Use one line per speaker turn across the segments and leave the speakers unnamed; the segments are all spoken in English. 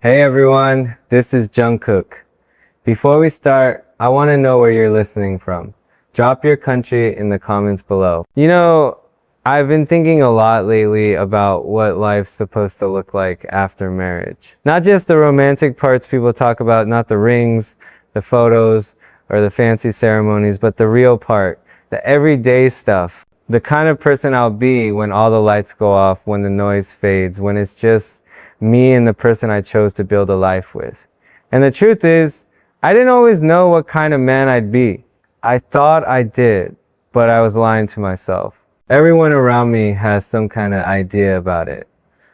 Hey everyone, this is Jungkook. Before we start, I want to know where you're listening from. Drop your country in the comments below. I've been thinking a lot lately about what life's supposed to look like after marriage. Not just the romantic parts people talk about, not the rings, the photos, or the fancy ceremonies, but the real part, the everyday stuff. The kind of person I'll be when all the lights go off, when the noise fades, when it's just me and the person I chose to build a life with. And the truth is, I didn't always know what kind of man I'd be. I thought I did, but I was lying to myself. Everyone around me has some kind of idea about it.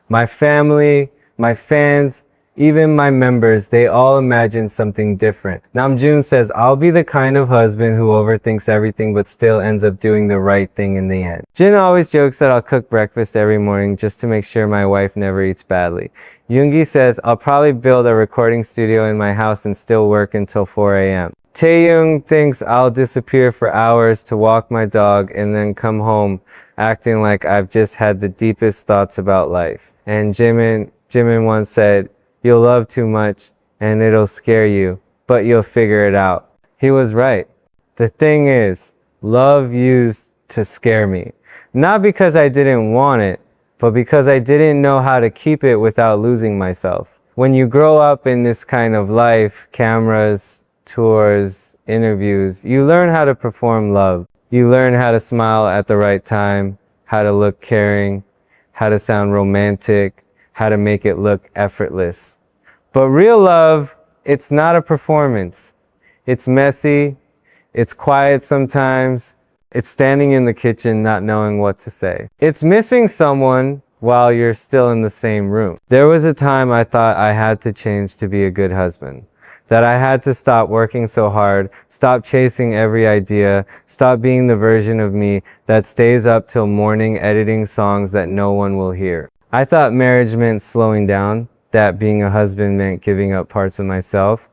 My family, my fans, even my members, they all imagine something different. Namjoon says, I'll be the kind of husband who overthinks everything but still ends up doing the right thing in the end. Jin always jokes that I'll cook breakfast every morning just to make sure my wife never eats badly. Yoongi says, I'll probably build a recording studio in my house and still work until 4 a.m. Taehyung thinks I'll disappear for hours to walk my dog and then come home acting like I've just had the deepest thoughts about life. And Jimin once said, you'll love too much and it'll scare you, but you'll figure it out. He was right. The thing is, love used to scare me. Not because I didn't want it, but because I didn't know how to keep it without losing myself. When you grow up in this kind of life, cameras, tours, interviews, you learn how to perform love. You learn how to smile at the right time, how to look caring, how to sound romantic, how to make it look effortless. But real love, it's not a performance. It's messy, it's quiet sometimes, it's standing in the kitchen not knowing what to say. It's missing someone while you're still in the same room. There was a time I thought I had to change to be a good husband. That I had to stop working so hard, stop chasing every idea, stop being the version of me that stays up till morning editing songs that no one will hear. I thought marriage meant slowing down, that being a husband meant giving up parts of myself.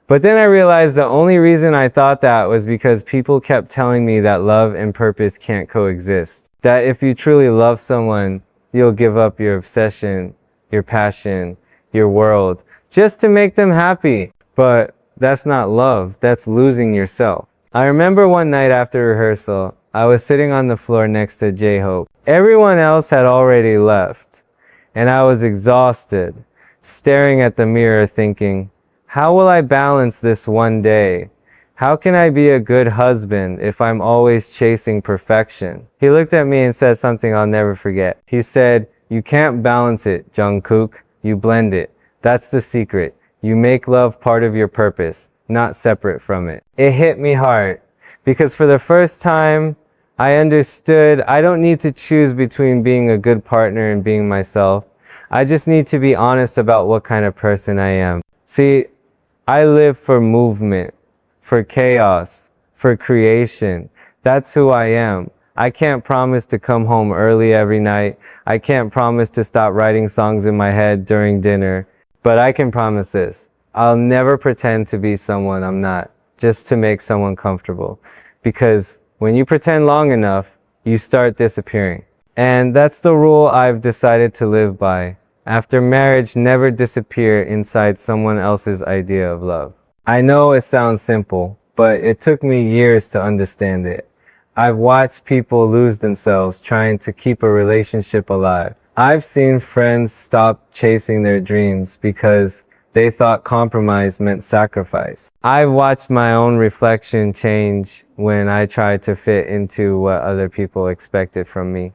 But then I realized the only reason I thought that was because people kept telling me that love and purpose can't coexist. That if you truly love someone, you'll give up your obsession, your passion, your world, just to make them happy. But that's not love, that's losing yourself. I remember one night after rehearsal, I was sitting on the floor next to J-Hope. Everyone else had already left. And I was exhausted, staring at the mirror thinking, how will I balance this one day? How can I be a good husband if I'm always chasing perfection? He looked at me and said something I'll never forget. He said, you can't balance it, Jungkook. You blend it. That's the secret. You make love part of your purpose, not separate from it. It hit me hard because for the first time, I understood I don't need to choose between being a good partner and being myself. I just need to be honest about what kind of person I am. See, I live for movement, for chaos, for creation. That's who I am. I can't promise to come home early every night. I can't promise to stop writing songs in my head during dinner. But I can promise this. I'll never pretend to be someone I'm not, just to make someone comfortable. Because when you pretend long enough, you start disappearing. And that's the rule I've decided to live by. After marriage, never disappear inside someone else's idea of love. I know it sounds simple, but it took me years to understand it. I've watched people lose themselves trying to keep a relationship alive. I've seen friends stop chasing their dreams because they thought compromise meant sacrifice. I've watched my own reflection change when I tried to fit into what other people expected from me.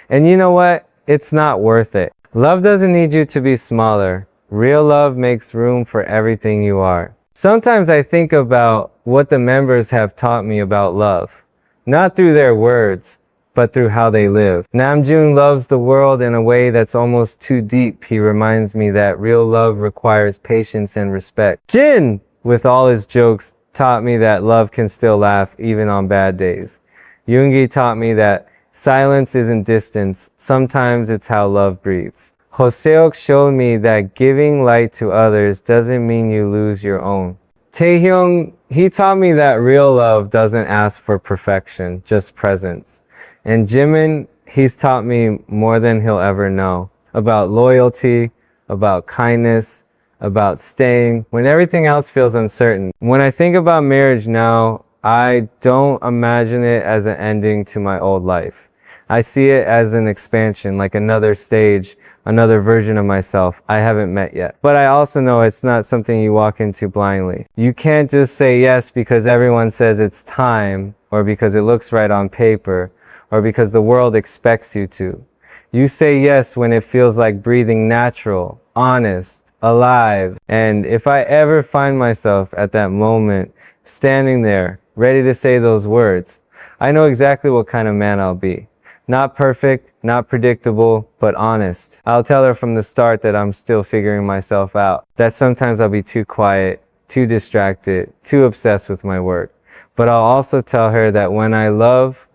And you know what? It's not worth it. Love doesn't need you to be smaller. Real love makes room for everything you are. Sometimes I think about what the members have taught me about love. Not through their words, but through how they live. Namjoon loves the world in a way that's almost too deep. He reminds me that real love requires patience and respect. Jin, with all his jokes, taught me that love can still laugh even on bad days. Yoongi taught me that silence isn't distance. Sometimes it's how love breathes. Hoseok showed me that giving light to others doesn't mean you lose your own. Taehyung, he taught me that real love doesn't ask for perfection, just presence. And Jimin, he's taught me more than he'll ever know about loyalty, about kindness, about staying when everything else feels uncertain. When I think about marriage now, I don't imagine it as an ending to my old life. I see it as an expansion, like another stage, another version of myself I haven't met yet. But I also know it's not something you walk into blindly. You can't just say yes because everyone says it's time, or because it looks right on paper, or because the world expects you to. You say yes when it feels like breathing natural, honest, alive. And if I ever find myself at that moment, standing there, ready to say those words, I know exactly what kind of man I'll be. Not perfect, not predictable, but honest. I'll tell her from the start that I'm still figuring myself out. That sometimes I'll be too quiet, too distracted, too obsessed with my work. But I'll also tell her that when I love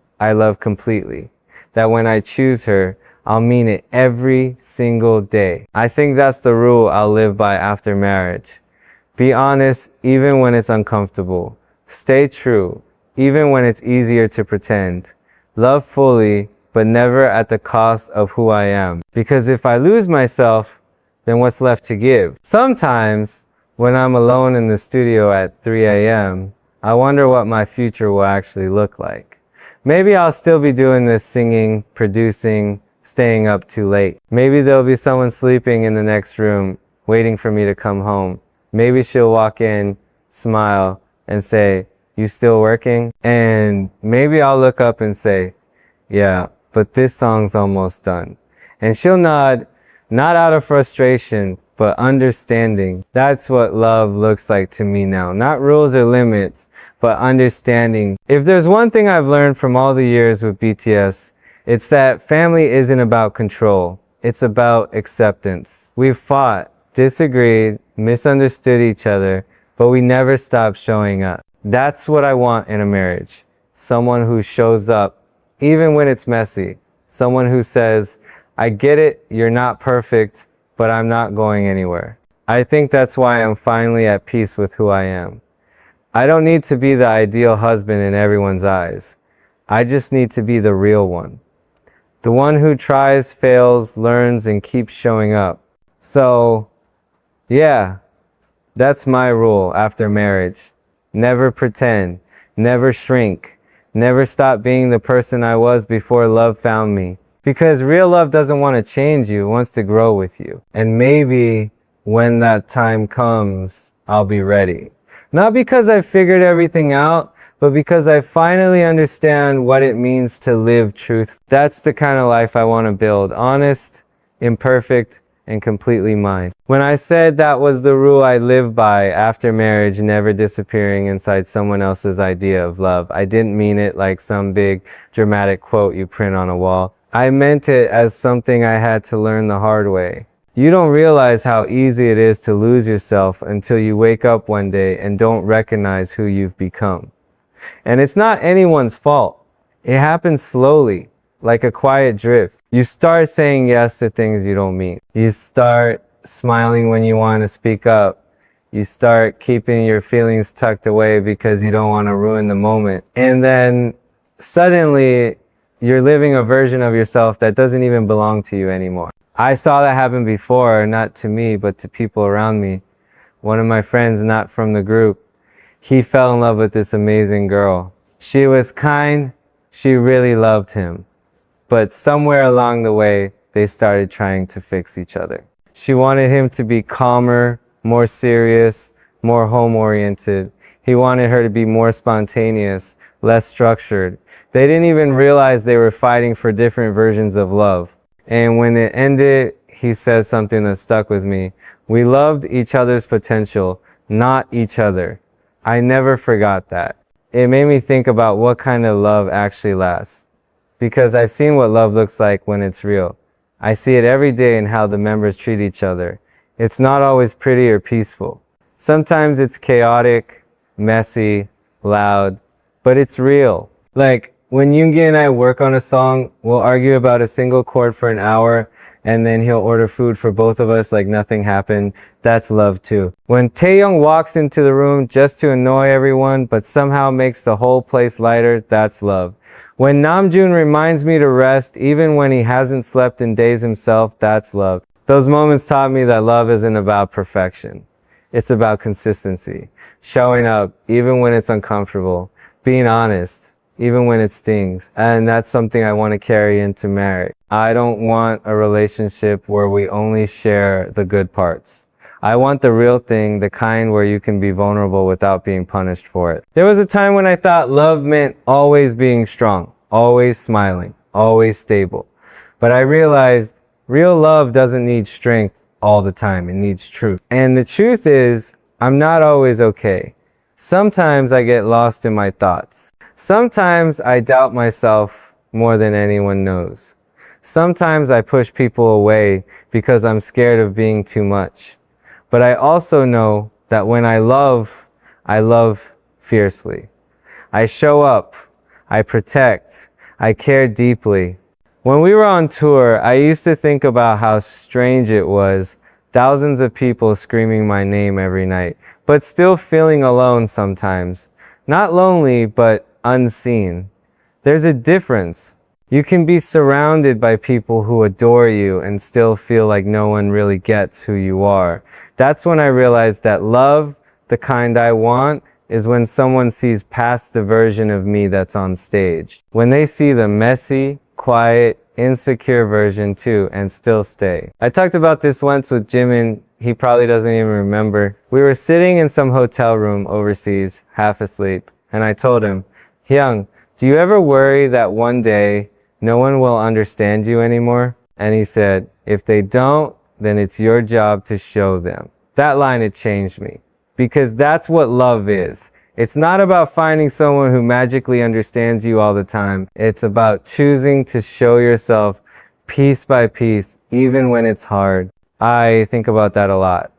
completely. That when I choose her, I'll mean it every single day. I think that's the rule I'll live by after marriage. Be honest even when it's uncomfortable. Stay true even when it's easier to pretend. Love fully, but never at the cost of who I am. Because if I lose myself, then what's left to give? Sometimes, when I'm alone in the studio at 3 a.m., I wonder what my future will actually look like. Maybe I'll still be doing this singing, producing, staying up too late. Maybe there'll be someone sleeping in the next room, waiting for me to come home. Maybe she'll walk in, smile, and say, "You still working?" And maybe I'll look up and say, "Yeah, but this song's almost done." And she'll nod, not out of frustration, but understanding. That's what love looks like to me now. Not rules or limits, but understanding. If there's one thing I've learned from all the years with BTS, it's that family isn't about control. It's about acceptance. We've fought, disagreed, misunderstood each other, but we never stopped showing up. That's what I want in a marriage. Someone who shows up, even when it's messy. Someone who says, "I get it, you're not perfect, but I'm not going anywhere." I think that's why I'm finally at peace with who I am. I don't need to be the ideal husband in everyone's eyes. I just need to be the real one. The one who tries, fails, learns, and keeps showing up. So, yeah, that's my rule after marriage. Never pretend, never shrink, never stop being the person I was before love found me. Because real love doesn't want to change you, it wants to grow with you. And maybe when that time comes, I'll be ready. Not because I figured everything out, but because I finally understand what it means to live truth. That's the kind of life I want to build. Honest, imperfect, and completely mine. When I said that was the rule I live by after marriage, never disappearing inside someone else's idea of love, I didn't mean it like some big dramatic quote you print on a wall. I meant it as something I had to learn the hard way. You don't realize how easy it is to lose yourself until you wake up one day and don't recognize who you've become. And it's not anyone's fault. It happens slowly, like a quiet drift. You start saying yes to things you don't mean. You start smiling when you want to speak up. You start keeping your feelings tucked away because you don't want to ruin the moment. And then suddenly, you're living a version of yourself that doesn't even belong to you anymore. I saw that happen before, not to me, but to people around me. One of my friends, not from the group, he fell in love with this amazing girl. She was kind, she really loved him. But somewhere along the way, they started trying to fix each other. She wanted him to be calmer, more serious, more home-oriented. He wanted her to be more spontaneous, less structured. They didn't even realize they were fighting for different versions of love. And when it ended, he said something that stuck with me. We loved each other's potential, not each other. I never forgot that. It made me think about what kind of love actually lasts. Because I've seen what love looks like when it's real. I see it every day in how the members treat each other. It's not always pretty or peaceful. Sometimes it's chaotic, messy, loud, but it's real. Like, when Yoongi and I work on a song, we'll argue about a single chord for an hour, and then he'll order food for both of us like nothing happened. That's love too. When Taehyung walks into the room just to annoy everyone, but somehow makes the whole place lighter, that's love. When Namjoon reminds me to rest, even when he hasn't slept in days himself, that's love. Those moments taught me that love isn't about perfection. It's about consistency, showing up even when it's uncomfortable, being honest even when it stings. And that's something I want to carry into marriage. I don't want a relationship where we only share the good parts. I want the real thing, the kind where you can be vulnerable without being punished for it. There was a time when I thought love meant always being strong, always smiling, always stable. But I realized real love doesn't need strength all the time. It needs truth. And the truth is, I'm not always okay. Sometimes I get lost in my thoughts. Sometimes I doubt myself more than anyone knows. Sometimes I push people away because I'm scared of being too much. But I also know that when I love fiercely. I show up, I protect, I care deeply. When we were on tour, I used to think about how strange it was, thousands of people screaming my name every night, but still feeling alone sometimes. Not lonely, but unseen. There's a difference. You can be surrounded by people who adore you and still feel like no one really gets who you are. That's when I realized that love, the kind I want, is when someone sees past the version of me that's on stage. When they see the messy, quiet, insecure version too and still stay. I talked about this once with Jimin. He probably doesn't even remember. We were sitting in some hotel room overseas, half asleep, and I told him, "Hyung, do you ever worry that one day no one will understand you anymore?" And he said, "If they don't, then it's your job to show them." That line had changed me, because that's what love is. It's not about finding someone who magically understands you all the time. It's about choosing to show yourself piece by piece, even when it's hard. I think about that a lot,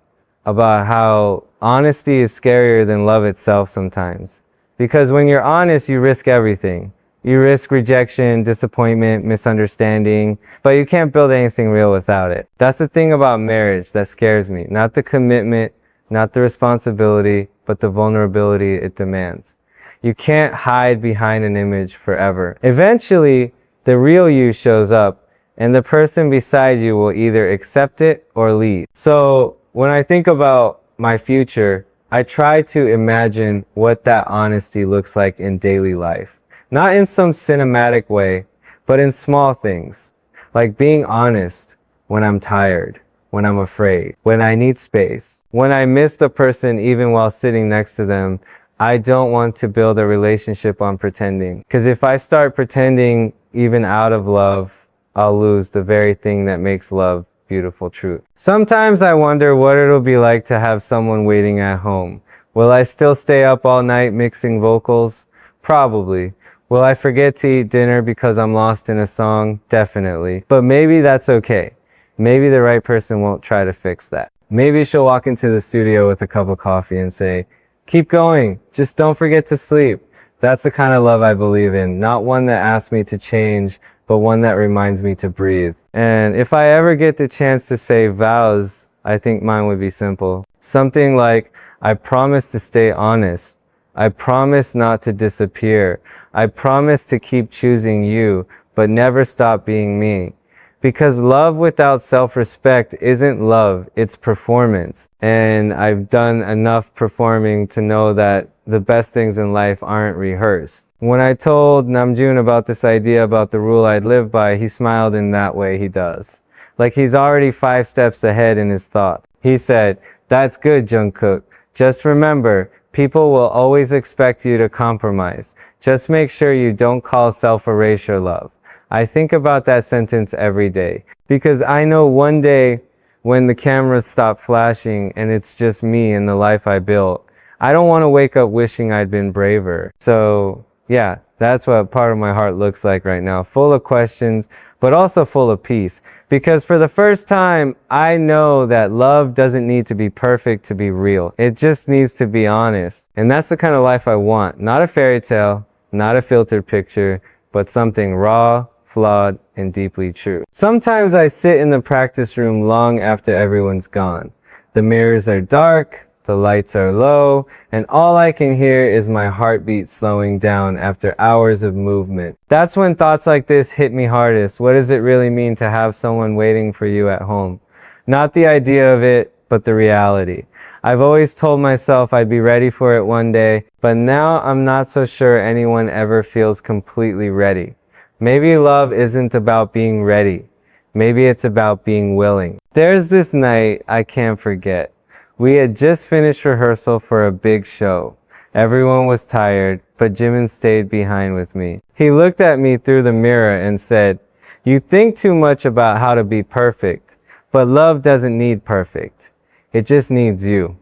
about how honesty is scarier than love itself sometimes. Because when you're honest, you risk everything. You risk rejection, disappointment, misunderstanding, but you can't build anything real without it. That's the thing about marriage that scares me. Not the commitment, not the responsibility, but the vulnerability it demands. You can't hide behind an image forever. Eventually, the real you shows up, and the person beside you will either accept it or leave. So when I think about my future, I try to imagine what that honesty looks like in daily life. Not in some cinematic way, but in small things. Like being honest when I'm tired, when I'm afraid, when I need space, when I miss the person even while sitting next to them. I don't want to build a relationship on pretending. Because if I start pretending even out of love, I'll lose the very thing that makes love beautiful truth. Sometimes I wonder what it'll be like to have someone waiting at home. Will I still stay up all night mixing vocals? Probably. Will I forget to eat dinner because I'm lost in a song? Definitely. But maybe that's okay. Maybe the right person won't try to fix that. Maybe she'll walk into the studio with a cup of coffee and say, "Keep going. Just don't forget to sleep." That's the kind of love I believe in. Not one that asks me to change, but one that reminds me to breathe. And if I ever get the chance to say vows, I think mine would be simple. Something like, I promise to stay honest. I promise not to disappear. I promise to keep choosing you, but never stop being me. Because love without self-respect isn't love, it's performance. And I've done enough performing to know that the best things in life aren't rehearsed. When I told Namjoon about this idea about the rule I'd live by, he smiled in that way he does. Like he's already 5 steps ahead in his thoughts. He said, "That's good, Jungkook. Just remember, people will always expect you to compromise. Just make sure you don't call self-erasure love." I think about that sentence every day because I know one day when the cameras stop flashing and it's just me and the life I built, I don't want to wake up wishing I'd been braver. So yeah, that's what part of my heart looks like right now. Full of questions, but also full of peace. Because for the first time, I know that love doesn't need to be perfect to be real. It just needs to be honest. And that's the kind of life I want. Not a fairy tale, not a filtered picture, but something raw, flawed, and deeply true. Sometimes I sit in the practice room long after everyone's gone. The mirrors are dark, the lights are low, and all I can hear is my heartbeat slowing down after hours of movement. That's when thoughts like this hit me hardest. What does it really mean to have someone waiting for you at home? Not the idea of it, but the reality. I've always told myself I'd be ready for it one day, but now I'm not so sure anyone ever feels completely ready. Maybe love isn't about being ready. Maybe it's about being willing. There's this night I can't forget. We had just finished rehearsal for a big show. Everyone was tired, but Jimin stayed behind with me. He looked at me through the mirror and said, "You think too much about how to be perfect, but love doesn't need perfect. It just needs you."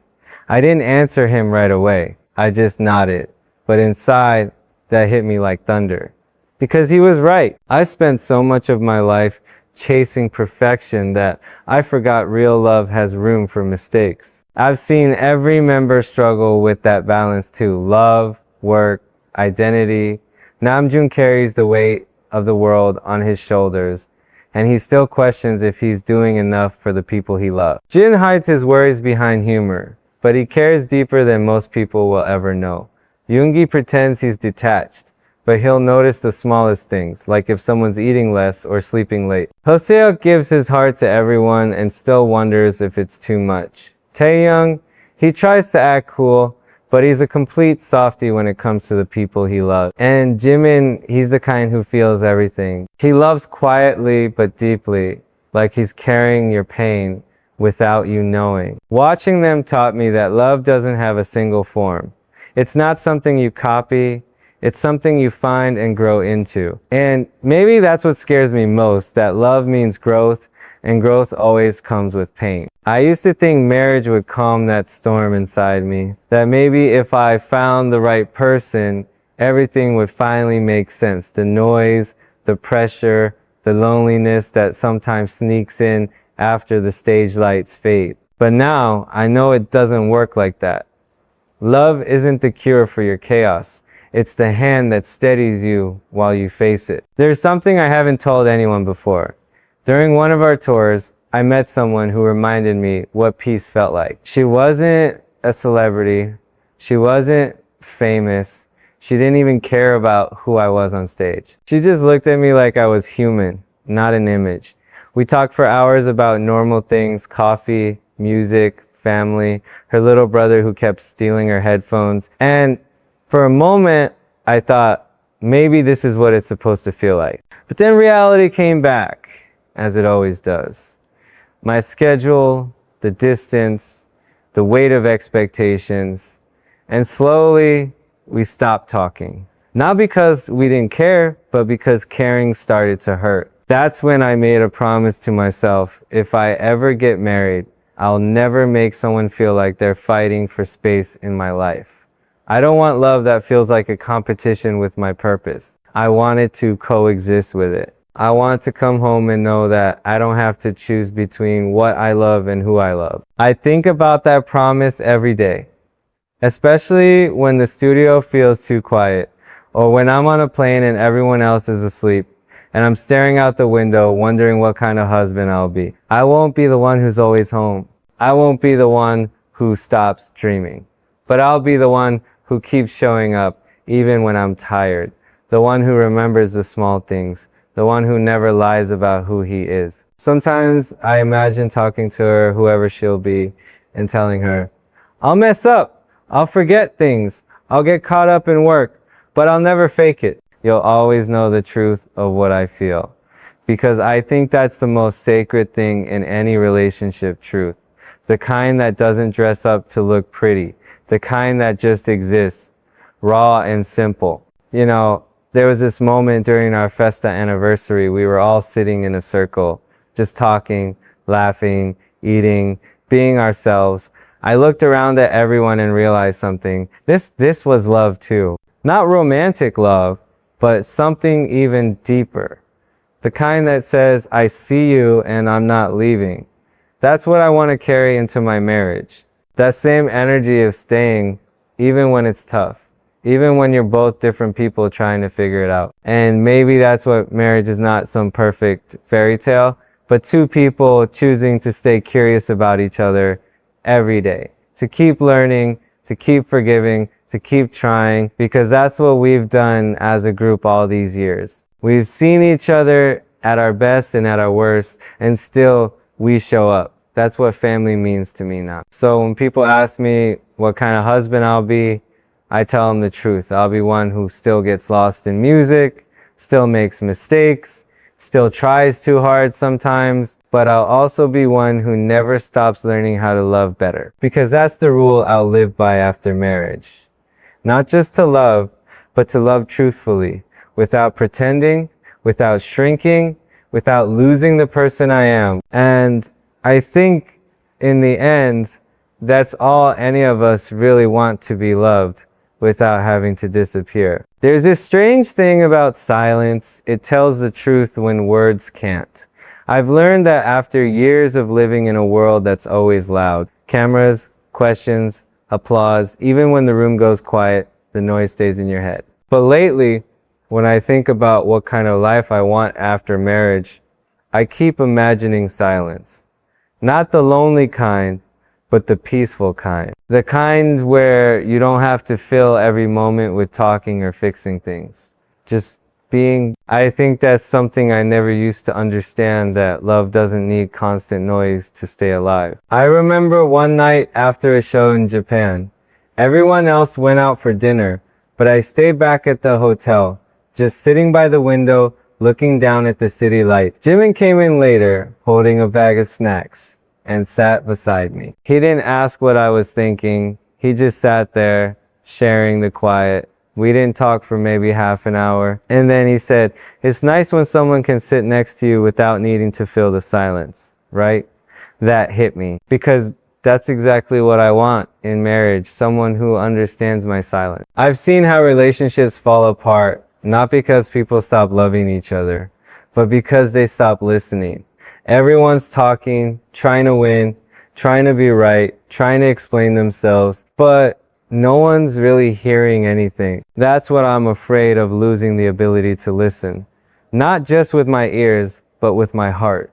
I didn't answer him right away. I just nodded. But inside, that hit me like thunder. Because he was right. I spent so much of my life chasing perfection that I forgot real love has room for mistakes. I've seen every member struggle with that balance too. Love, work, identity. Namjoon carries the weight of the world on his shoulders, and he still questions if he's doing enough for the people he loves. Jin hides his worries behind humor, but he cares deeper than most people will ever know. Yoongi pretends he's detached, but he'll notice the smallest things, like if someone's eating less or sleeping late. Hoseok gives his heart to everyone and still wonders if it's too much. Taehyung, he tries to act cool, but he's a complete softie when it comes to the people he loves. And Jimin, he's the kind who feels everything. He loves quietly but deeply, like he's carrying your pain without you knowing. Watching them taught me that love doesn't have a single form. It's not something you copy. It's something you find and grow into. And maybe that's what scares me most, that love means growth, and growth always comes with pain. I used to think marriage would calm that storm inside me, that maybe if I found the right person, everything would finally make sense. The noise, the pressure, the loneliness that sometimes sneaks in after the stage lights fade. But now, I know it doesn't work like that. Love isn't the cure for your chaos. It's the hand that steadies you while you face it. There's something I haven't told anyone before. During one of our tours, I met someone who reminded me what peace felt like. She wasn't a celebrity. She wasn't famous. She didn't even care about who I was on stage. She just looked at me like I was human, not an image. We talked for hours about normal things, coffee, music, family, her little brother who kept stealing her headphones. And for a moment, I thought, maybe this is what it's supposed to feel like. But then reality came back, as it always does. My schedule, the distance, the weight of expectations, and slowly we stopped talking. Not because we didn't care, but because caring started to hurt. That's when I made a promise to myself, if I ever get married, I'll never make someone feel like they're fighting for space in my life. I don't want love that feels like a competition with my purpose. I want it to coexist with it. I want to come home and know that I don't have to choose between what I love and who I love. I think about that promise every day, especially when the studio feels too quiet, or when I'm on a plane and everyone else is asleep, and I'm staring out the window wondering what kind of husband I'll be. I won't be the one who's always home. I won't be the one who stops dreaming. But I'll be the one who keeps showing up even when I'm tired. The one who remembers the small things. The one who never lies about who he is. Sometimes I imagine talking to her, whoever she'll be, and telling her, I'll mess up. I'll forget things. I'll get caught up in work, but I'll never fake it. You'll always know the truth of what I feel. Because I think that's the most sacred thing in any relationship, truth. The kind that doesn't dress up to look pretty. The kind that just exists, raw and simple. You know, there was this moment during our Festa anniversary, we were all sitting in a circle, just talking, laughing, eating, being ourselves. I looked around at everyone and realized something. This was love too. Not romantic love, but something even deeper. The kind that says, I see you and I'm not leaving. That's what I want to carry into my marriage. That same energy of staying, even when it's tough. Even when you're both different people trying to figure it out. And maybe that's what marriage is, not some perfect fairy tale, but two people choosing to stay curious about each other every day. To keep learning, to keep forgiving, to keep trying, because that's what we've done as a group all these years. We've seen each other at our best and at our worst, and still we show up. That's what family means to me now. So when people ask me what kind of husband I'll be, I tell them the truth. I'll be one who still gets lost in music, still makes mistakes, still tries too hard sometimes, but I'll also be one who never stops learning how to love better. Because that's the rule I'll live by after marriage. Not just to love, but to love truthfully, without pretending, without shrinking, without losing the person I am. And I think in the end, that's all any of us really want, to be loved without having to disappear. There's this strange thing about silence. It tells the truth when words can't. I've learned that after years of living in a world that's always loud, cameras, questions, applause, even when the room goes quiet, the noise stays in your head. But lately, when I think about what kind of life I want after marriage, I keep imagining silence. Not the lonely kind, but the peaceful kind. The kind where you don't have to fill every moment with talking or fixing things. Just being. I think that's something I never used to understand, that love doesn't need constant noise to stay alive. I remember one night after a show in Japan. Everyone else went out for dinner, but I stayed back at the hotel, just sitting by the window, looking down at the city light. Jimin came in later, holding a bag of snacks, and sat beside me. He didn't ask what I was thinking. He just sat there, sharing the quiet. We didn't talk for maybe half an hour. And then he said, "It's nice when someone can sit next to you without needing to fill the silence," right? That hit me, because that's exactly what I want in marriage, someone who understands my silence. I've seen how relationships fall apart, not because people stop loving each other, but because they stop listening. Everyone's talking, trying to win, trying to be right, trying to explain themselves, but no one's really hearing anything. That's what I'm afraid of, losing the ability to listen. Not just with my ears, but with my heart.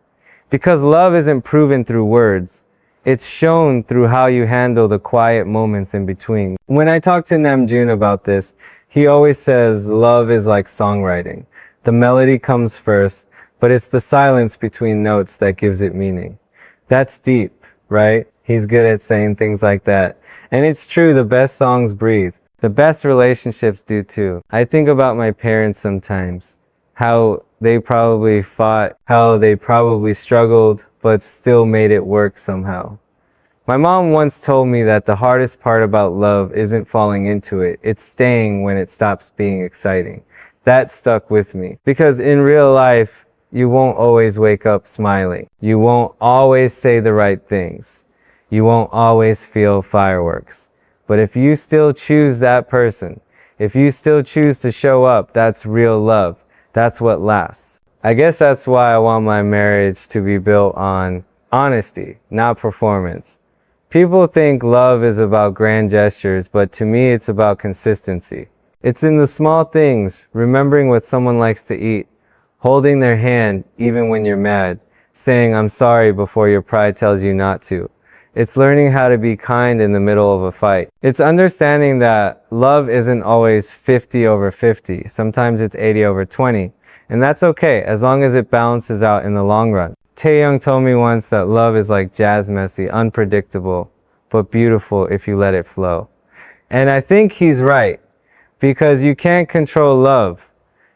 Because love isn't proven through words. It's shown through how you handle the quiet moments in between. When I talk to Namjoon about this, he always says love is like songwriting. The melody comes first, but it's the silence between notes that gives it meaning. That's deep, right? He's good at saying things like that. And it's true, the best songs breathe. The best relationships do too. I think about my parents sometimes, how they probably fought, how they probably struggled, but still made it work somehow. My mom once told me that the hardest part about love isn't falling into it, it's staying when it stops being exciting. That stuck with me. Because in real life, you won't always wake up smiling. You won't always say the right things. You won't always feel fireworks. But if you still choose that person, if you still choose to show up, that's real love. That's what lasts. I guess that's why I want my marriage to be built on honesty, not performance. People think love is about grand gestures, but to me it's about consistency. It's in the small things, remembering what someone likes to eat, holding their hand even when you're mad, saying I'm sorry before your pride tells you not to. It's learning how to be kind in the middle of a fight. It's understanding that love isn't always 50/50. Sometimes it's 80/20. And that's okay, as long as it balances out in the long run. Taehyung told me once that love is like jazz, messy, unpredictable, but beautiful if you let it flow. And I think he's right, because you can't control love.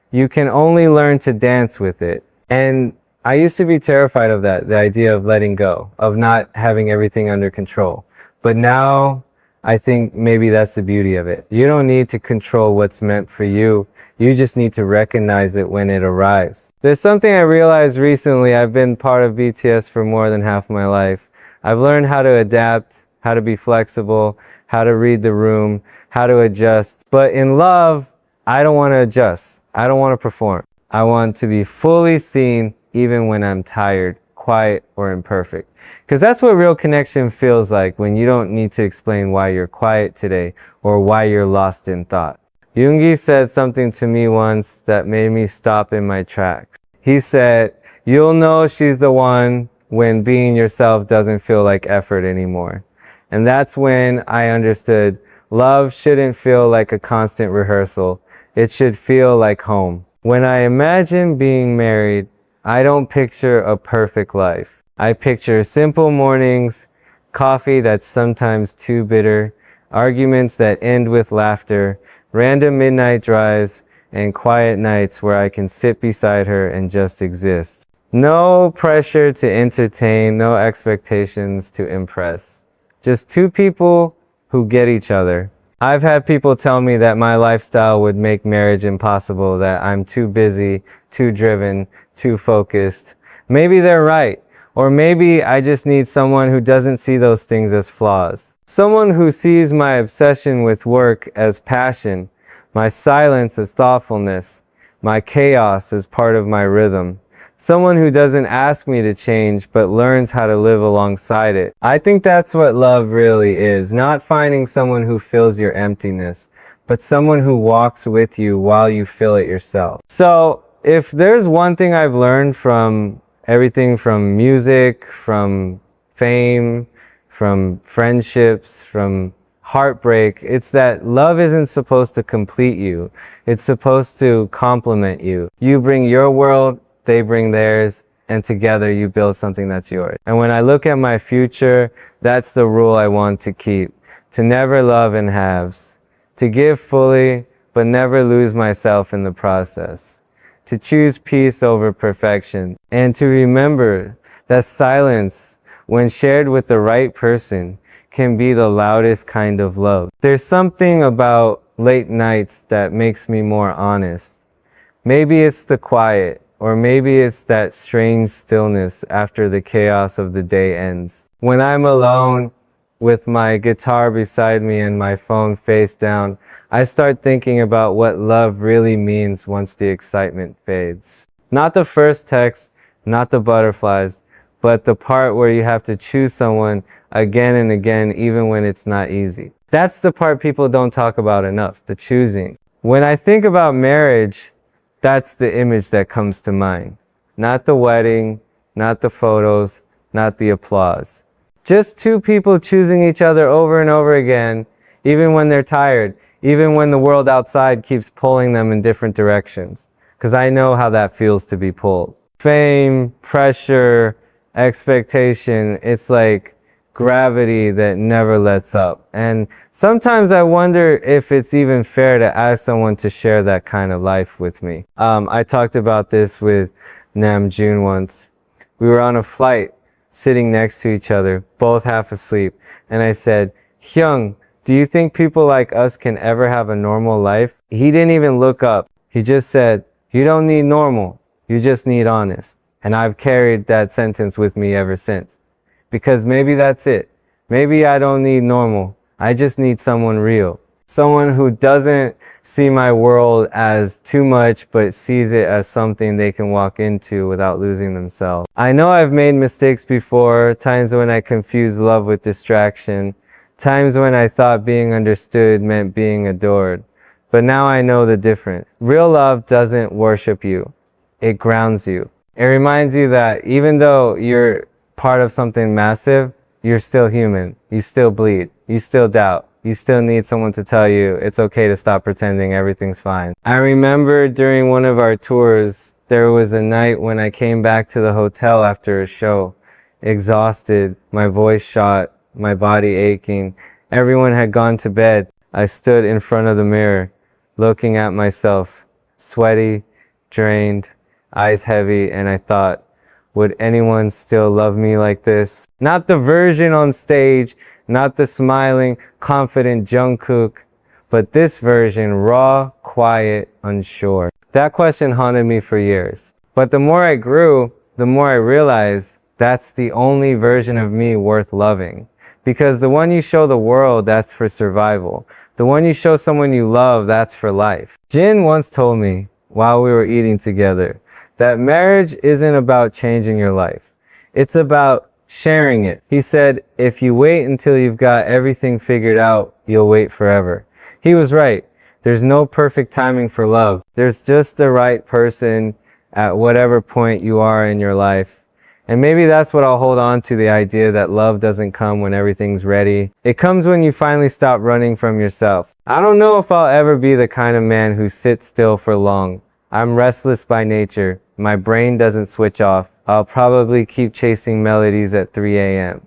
You can only learn to dance with it. And I used to be terrified of that, the idea of letting go, of not having everything under control. But now, I think maybe that's the beauty of it. You don't need to control what's meant for you. You just need to recognize it when it arrives. There's something I realized recently. I've been part of BTS for more than half my life. I've learned how to adapt, how to be flexible, how to read the room, how to adjust. But in love, I don't want to adjust. I don't want to perform. I want to be fully seen even when I'm tired, quiet, or imperfect. Because that's what real connection feels like, when you don't need to explain why you're quiet today or why you're lost in thought. Yoongi said something to me once that made me stop in my tracks. He said, "You'll know she's the one when being yourself doesn't feel like effort anymore." And that's when I understood love shouldn't feel like a constant rehearsal. It should feel like home. When I imagine being married, I don't picture a perfect life. I picture simple mornings, coffee that's sometimes too bitter, arguments that end with laughter, random midnight drives, and quiet nights where I can sit beside her and just exist. No pressure to entertain, no expectations to impress. Just two people who get each other. I've had people tell me that my lifestyle would make marriage impossible, that I'm too busy, too driven, too focused. Maybe they're right. Or maybe I just need someone who doesn't see those things as flaws. Someone who sees my obsession with work as passion, my silence as thoughtfulness, my chaos as part of my rhythm. Someone who doesn't ask me to change, but learns how to live alongside it. I think that's what love really is. Not finding someone who fills your emptiness, but someone who walks with you while you fill it yourself. So, if there's one thing I've learned from everything from music, from fame, from friendships, from heartbreak, it's that love isn't supposed to complete you. It's supposed to complement you. You bring your world, they bring theirs, and together you build something that's yours. And when I look at my future, that's the rule I want to keep. To never love in halves. To give fully, but never lose myself in the process. To choose peace over perfection. And to remember that silence, when shared with the right person, can be the loudest kind of love. There's something about late nights that makes me more honest. Maybe it's the quiet. Or maybe it's that strange stillness after the chaos of the day ends. When I'm alone with my guitar beside me and my phone face down, I start thinking about what love really means once the excitement fades. Not the first text, not the butterflies, but the part where you have to choose someone again and again even when it's not easy. That's the part people don't talk about enough, the choosing. When I think about marriage, that's the image that comes to mind. Not the wedding, not the photos, not the applause. Just two people choosing each other over and over again, even when they're tired, even when the world outside keeps pulling them in different directions. Because I know how that feels to be pulled. Fame, pressure, expectation, it's like gravity that never lets up. And sometimes I wonder if it's even fair to ask someone to share that kind of life with me. I talked about this with Namjoon once. We were on a flight, sitting next to each other, both half asleep. And I said, Hyung, do you think people like us can ever have a normal life? He didn't even look up. He just said, you don't need normal. You just need honest. And I've carried that sentence with me ever since. Because maybe that's it. Maybe I don't need normal. I just need someone real. Someone who doesn't see my world as too much, but sees it as something they can walk into without losing themselves. I know I've made mistakes before, times when I confused love with distraction, times when I thought being understood meant being adored. But now I know the difference. Real love doesn't worship you. It grounds you. It reminds you that even though you're part of something massive, you're still human. You still bleed. You still doubt. You still need someone to tell you it's okay to stop pretending everything's fine. I remember during one of our tours, there was a night when I came back to the hotel after a show, exhausted, my voice shot, my body aching. Everyone had gone to bed. I stood in front of the mirror, looking at myself, sweaty, drained, eyes heavy, and I thought, would anyone still love me like this? Not the version on stage, not the smiling, confident Jungkook, but this version, raw, quiet, unsure. That question haunted me for years. But the more I grew, the more I realized that's the only version of me worth loving. Because the one you show the world, that's for survival. The one you show someone you love, that's for life. Jin once told me, while we were eating together, that marriage isn't about changing your life. It's about sharing it. He said, if you wait until you've got everything figured out, you'll wait forever. He was right. There's no perfect timing for love. There's just the right person at whatever point you are in your life. And maybe that's what I'll hold on to, the idea that love doesn't come when everything's ready. It comes when you finally stop running from yourself. I don't know if I'll ever be the kind of man who sits still for long. I'm restless by nature. My brain doesn't switch off. I'll probably keep chasing melodies at 3 a.m.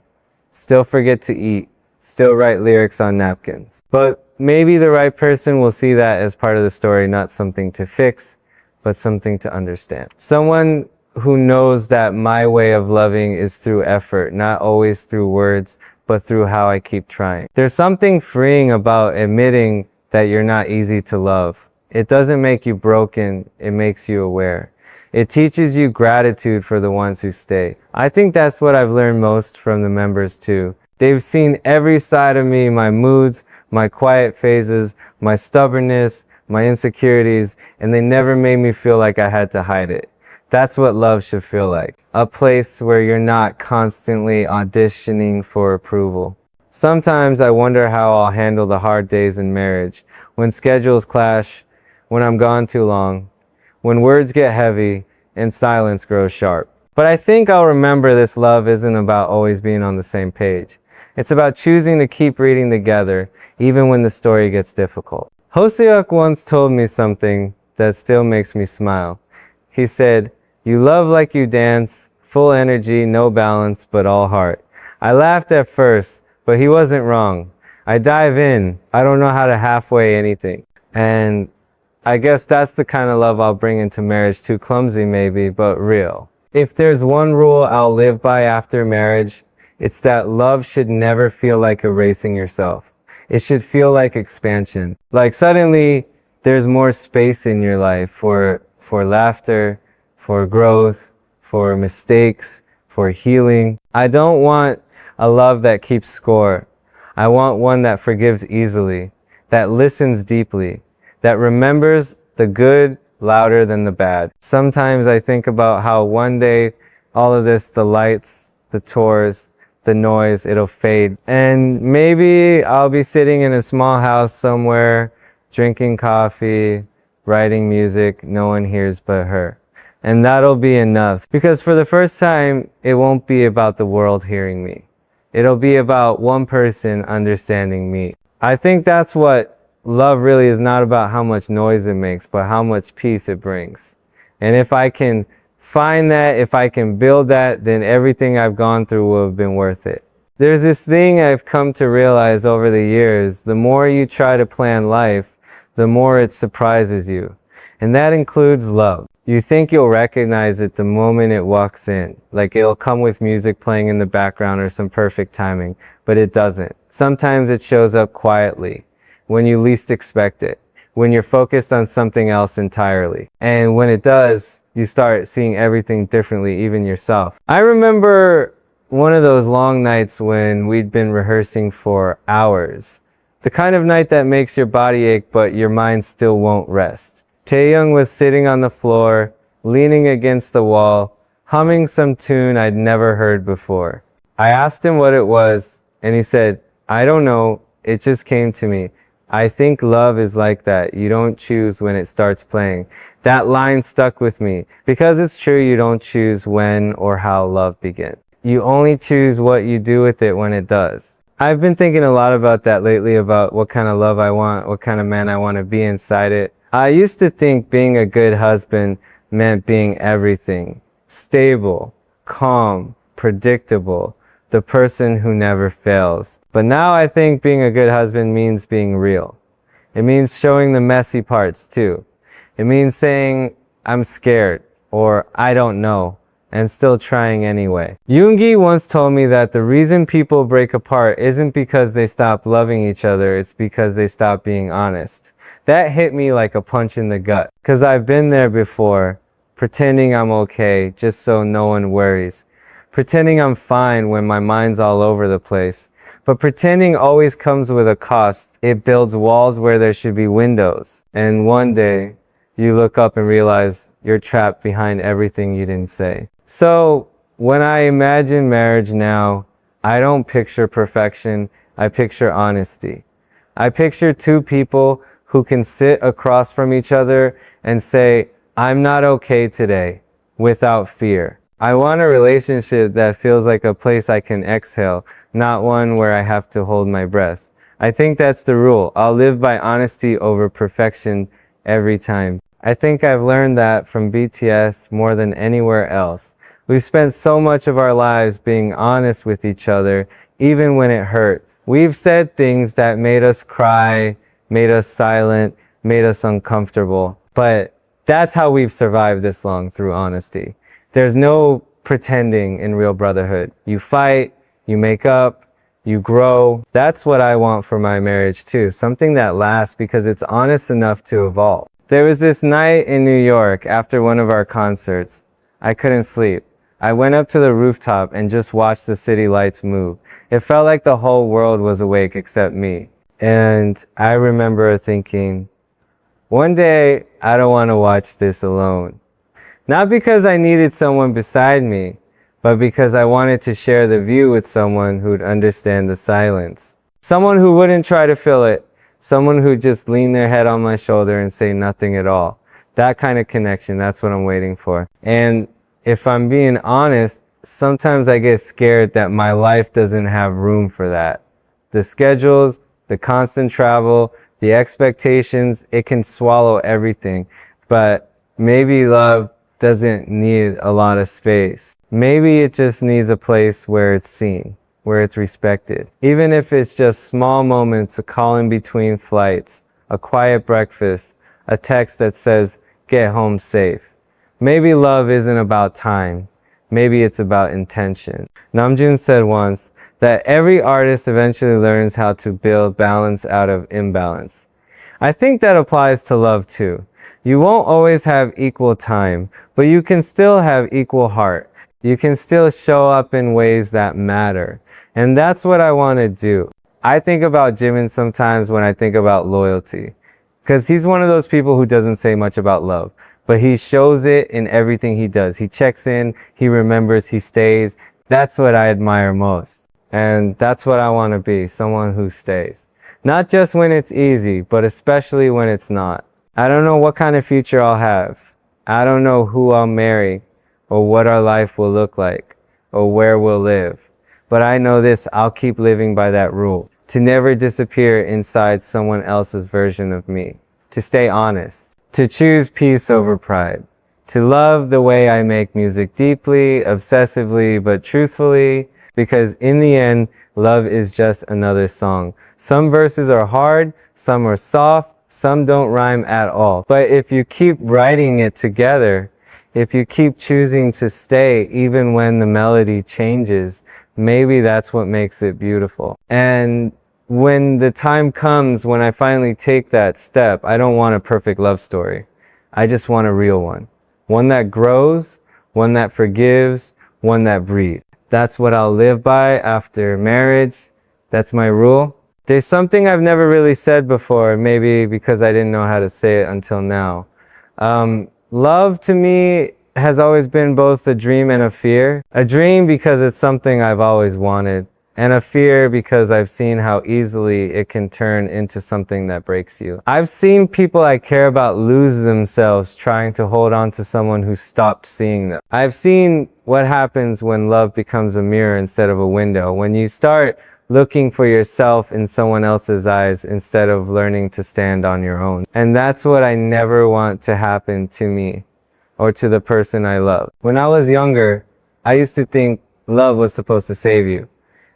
Still forget to eat. Still write lyrics on napkins. But maybe the right person will see that as part of the story, not something to fix, but something to understand. Someone who knows that my way of loving is through effort, not always through words, but through how I keep trying. There's something freeing about admitting that you're not easy to love. It doesn't make you broken, it makes you aware. It teaches you gratitude for the ones who stay. I think that's what I've learned most from the members too. They've seen every side of me, my moods, my quiet phases, my stubbornness, my insecurities, and they never made me feel like I had to hide it. That's what love should feel like. A place where you're not constantly auditioning for approval. Sometimes I wonder how I'll handle the hard days in marriage, when schedules clash, when I'm gone too long, when words get heavy and silence grows sharp. But I think I'll remember this love isn't about always being on the same page. It's about choosing to keep reading together, even when the story gets difficult. Hoseok once told me something that still makes me smile. He said, "You love like you dance, full energy, no balance, but all heart." I laughed at first, but he wasn't wrong. I dive in. I don't know how to halfway anything. And I guess that's the kind of love I'll bring into marriage. Too clumsy maybe, but real. If there's one rule I'll live by after marriage, it's that love should never feel like erasing yourself. It should feel like expansion. Like suddenly there's more space in your life for laughter, for growth, for mistakes, for healing. I don't want a love that keeps score. I want one that forgives easily, that listens deeply, that remembers the good louder than the bad. Sometimes I think about how one day all of this, the lights, the tours, the noise, it'll fade. And maybe I'll be sitting in a small house somewhere, drinking coffee, writing music no one hears but her. And that'll be enough. Because for the first time, it won't be about the world hearing me. It'll be about one person understanding me. I think that's what love really is, not about how much noise it makes, but how much peace it brings. And if I can find that, if I can build that, then everything I've gone through will have been worth it. There's this thing I've come to realize over the years: the more you try to plan life, the more it surprises you. And that includes love. You think you'll recognize it the moment it walks in. Like it'll come with music playing in the background or some perfect timing, but it doesn't. Sometimes it shows up quietly, when you least expect it, when you're focused on something else entirely. And when it does, you start seeing everything differently, even yourself. I remember one of those long nights when we'd been rehearsing for hours. The kind of night that makes your body ache, but your mind still won't rest. Taehyung was sitting on the floor, leaning against the wall, humming some tune I'd never heard before. I asked him what it was, and he said, "I don't know, it just came to me. I think love is like that. You don't choose when it starts playing." That line stuck with me, because it's true, you don't choose when or how love begins. You only choose what you do with it when it does. I've been thinking a lot about that lately, about what kind of love I want, what kind of man I want to be inside it. I used to think being a good husband meant being everything. Stable, calm, predictable, the person who never fails. But now I think being a good husband means being real. It means showing the messy parts too. It means saying, "I'm scared," or "I don't know," and still trying anyway. Yoongi once told me that the reason people break apart isn't because they stop loving each other, it's because they stop being honest. That hit me like a punch in the gut, because I've been there before, pretending I'm okay just so no one worries. Pretending I'm fine when my mind's all over the place. But pretending always comes with a cost. It builds walls where there should be windows. And one day, you look up and realize you're trapped behind everything you didn't say. So, when I imagine marriage now, I don't picture perfection, I picture honesty. I picture two people who can sit across from each other and say, "I'm not okay today," without fear. I want a relationship that feels like a place I can exhale, not one where I have to hold my breath. I think that's the rule. I'll live by honesty over perfection every time. I think I've learned that from BTS more than anywhere else. We've spent so much of our lives being honest with each other, even when it hurt. We've said things that made us cry, made us silent, made us uncomfortable. But that's how we've survived this long, through honesty. There's no pretending in real brotherhood. You fight, you make up, you grow. That's what I want for my marriage too. Something that lasts because it's honest enough to evolve. There was this night in New York after one of our concerts. I couldn't sleep. I went up to the rooftop and just watched the city lights move. It felt like the whole world was awake except me. And I remember thinking, one day I don't want to watch this alone. Not because I needed someone beside me, but because I wanted to share the view with someone who'd understand the silence. Someone who wouldn't try to fill it. Someone who'd just lean their head on my shoulder and say nothing at all. That kind of connection, that's what I'm waiting for. And if I'm being honest, sometimes I get scared that my life doesn't have room for that. The schedules, the constant travel, the expectations, it can swallow everything. But maybe love doesn't need a lot of space. Maybe it just needs a place where it's seen, where it's respected. Even if it's just small moments, a call in between flights, a quiet breakfast, a text that says, "Get home safe." Maybe love isn't about time. Maybe it's about intention. Namjoon said once that every artist eventually learns how to build balance out of imbalance. I think that applies to love too. You won't always have equal time, but you can still have equal heart. You can still show up in ways that matter. And that's what I want to do. I think about Jimin sometimes when I think about loyalty. Because he's one of those people who doesn't say much about love. But he shows it in everything he does. He checks in, he remembers, he stays. That's what I admire most. And that's what I want to be, someone who stays. Not just when it's easy, but especially when it's not. I don't know what kind of future I'll have. I don't know who I'll marry, or what our life will look like, or where we'll live. But I know this, I'll keep living by that rule. To never disappear inside someone else's version of me. To stay honest. To choose peace over pride. To love the way I make music deeply, obsessively, but truthfully. Because in the end, love is just another song. Some verses are hard, some are soft, some don't rhyme at all. But if you keep writing it together, if you keep choosing to stay even when the melody changes, maybe that's what makes it beautiful. And when the time comes, when I finally take that step, I don't want a perfect love story. I just want a real one. One that grows, one that forgives, one that breathes. That's what I'll live by after marriage. That's my rule. There's something I've never really said before, maybe because I didn't know how to say it until now. Love to me has always been both a dream and a fear. A dream because it's something I've always wanted. And a fear because I've seen how easily it can turn into something that breaks you. I've seen people I care about lose themselves trying to hold on to someone who stopped seeing them. I've seen what happens when love becomes a mirror instead of a window. When you start looking for yourself in someone else's eyes instead of learning to stand on your own. And that's what I never want to happen to me or to the person I love. When I was younger, I used to think love was supposed to save you.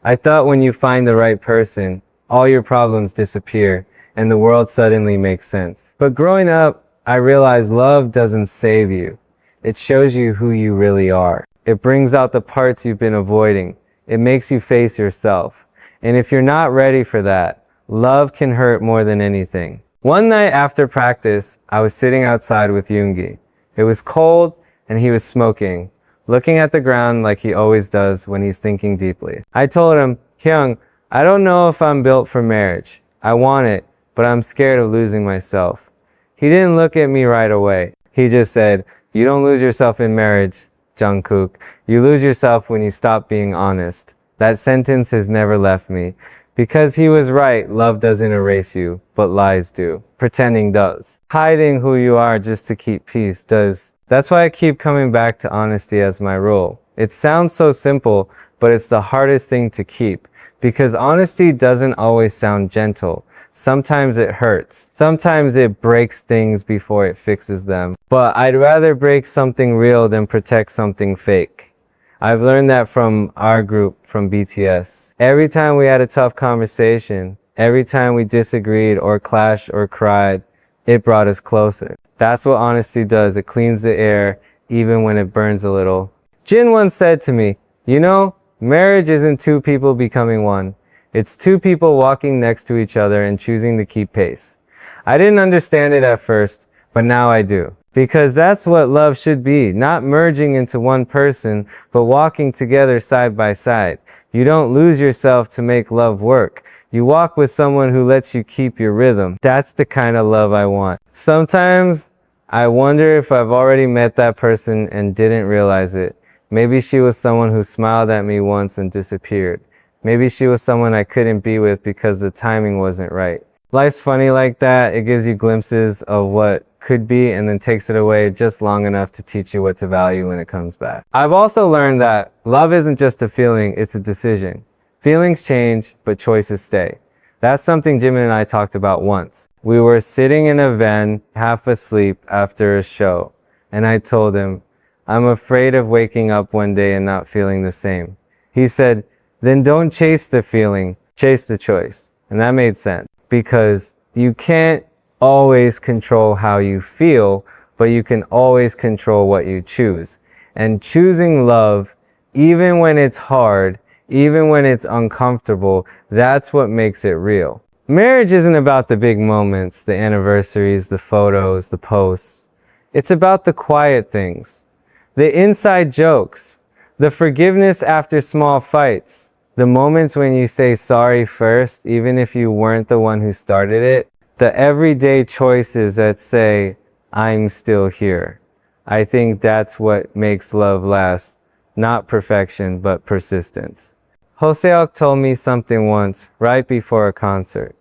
I thought when you find the right person, all your problems disappear and the world suddenly makes sense. But growing up, I realized love doesn't save you. It shows you who you really are. It brings out the parts you've been avoiding. It makes you face yourself. And if you're not ready for that, love can hurt more than anything. One night after practice, I was sitting outside with Yoongi. It was cold and he was smoking, looking at the ground like he always does when he's thinking deeply. I told him, "Hyung, I don't know if I'm built for marriage. I want it, but I'm scared of losing myself." He didn't look at me right away. He just said, "You don't lose yourself in marriage, Jungkook. You lose yourself when you stop being honest." That sentence has never left me. Because he was right, love doesn't erase you, but lies do. Pretending does. Hiding who you are just to keep peace does. That's why I keep coming back to honesty as my rule. It sounds so simple, but it's the hardest thing to keep. Because honesty doesn't always sound gentle. Sometimes it hurts. Sometimes it breaks things before it fixes them. But I'd rather break something real than protect something fake. I've learned that from our group, from BTS. Every time we had a tough conversation, every time we disagreed or clashed or cried, it brought us closer. That's what honesty does. It cleans the air, even when it burns a little. Jin once said to me, you know, marriage isn't two people becoming one. It's two people walking next to each other and choosing to keep pace. I didn't understand it at first, but now I do. Because that's what love should be, not merging into one person, but walking together side by side. You don't lose yourself to make love work. You walk with someone who lets you keep your rhythm. That's the kind of love I want. Sometimes I wonder if I've already met that person and didn't realize it. Maybe she was someone who smiled at me once and disappeared. Maybe she was someone I couldn't be with because the timing wasn't right. Life's funny like that. It gives you glimpses of what could be and then takes it away just long enough to teach you what to value when it comes back. I've also learned that love isn't just a feeling, it's a decision. Feelings change, but choices stay. That's something Jimin and I talked about once. We were sitting in a van, half asleep after a show, and I told him, I'm afraid of waking up one day and not feeling the same. He said, then don't chase the feeling, chase the choice. And that made sense because you can't always control how you feel, but you can always control what you choose. And choosing love, even when it's hard, even when it's uncomfortable, that's what makes it real. Marriage isn't about the big moments, the anniversaries, the photos, the posts. It's about the quiet things, the inside jokes, the forgiveness after small fights, the moments when you say sorry first, even if you weren't the one who started it, the everyday choices that say, I'm still here. I think that's what makes love last, not perfection, but persistence. Hoseok told me something once, right before a concert.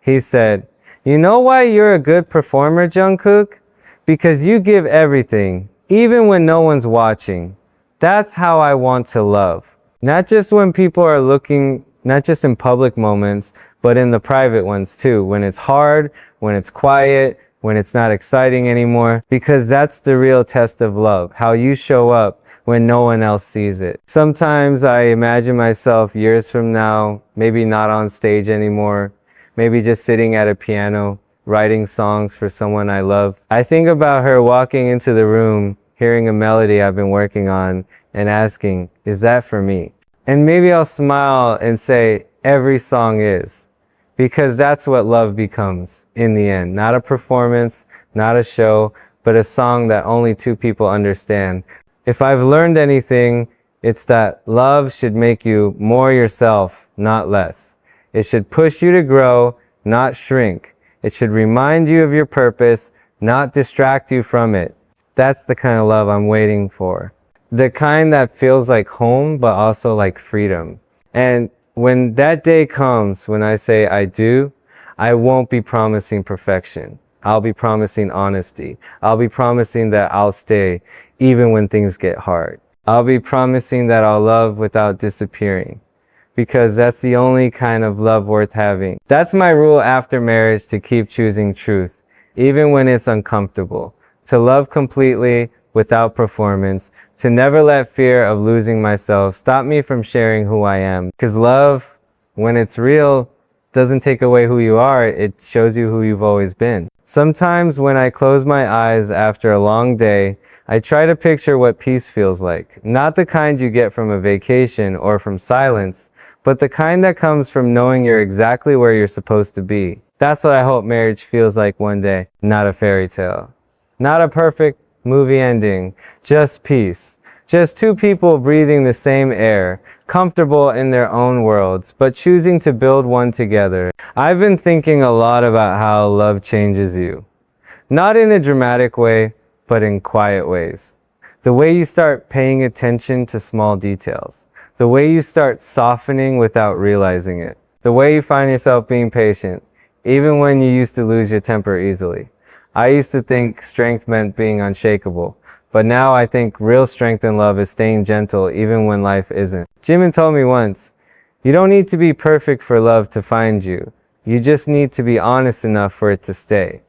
He said, you know why you're a good performer, Jungkook? Because you give everything, even when no one's watching. That's how I want to love. Not just when people are looking, not just in public moments, but in the private ones too. When it's hard, when it's quiet, when it's not exciting anymore. Because that's the real test of love, how you show up when no one else sees it. Sometimes I imagine myself years from now, maybe not on stage anymore, maybe just sitting at a piano, writing songs for someone I love. I think about her walking into the room, hearing a melody I've been working on, and asking, is that for me? And maybe I'll smile and say, every song is. Because that's what love becomes in the end. Not a performance, not a show, but a song that only two people understand. If I've learned anything, it's that love should make you more yourself, not less. It should push you to grow, not shrink. It should remind you of your purpose, not distract you from it. That's the kind of love I'm waiting for. The kind that feels like home, but also like freedom. And when that day comes, when I say I do, I won't be promising perfection. I'll be promising honesty. I'll be promising that I'll stay even when things get hard. I'll be promising that I'll love without disappearing. Because that's the only kind of love worth having. That's my rule after marriage, to keep choosing truth, even when it's uncomfortable. To love completely, without performance, to never let fear of losing myself stop me from sharing who I am. Because love, when it's real, doesn't take away who you are, it shows you who you've always been. Sometimes when I close my eyes after a long day, I try to picture what peace feels like. Not the kind you get from a vacation or from silence, but the kind that comes from knowing you're exactly where you're supposed to be. That's what I hope marriage feels like one day, not a fairy tale. Not a perfect movie ending, just peace. Just two people breathing the same air, comfortable in their own worlds, but choosing to build one together. I've been thinking a lot about how love changes you. Not in a dramatic way, but in quiet ways. The way you start paying attention to small details. The way you start softening without realizing it. The way you find yourself being patient, even when you used to lose your temper easily. I used to think strength meant being unshakable, but now I think real strength in love is staying gentle even when life isn't. Jimin told me once, you don't need to be perfect for love to find you. You just need to be honest enough for it to stay.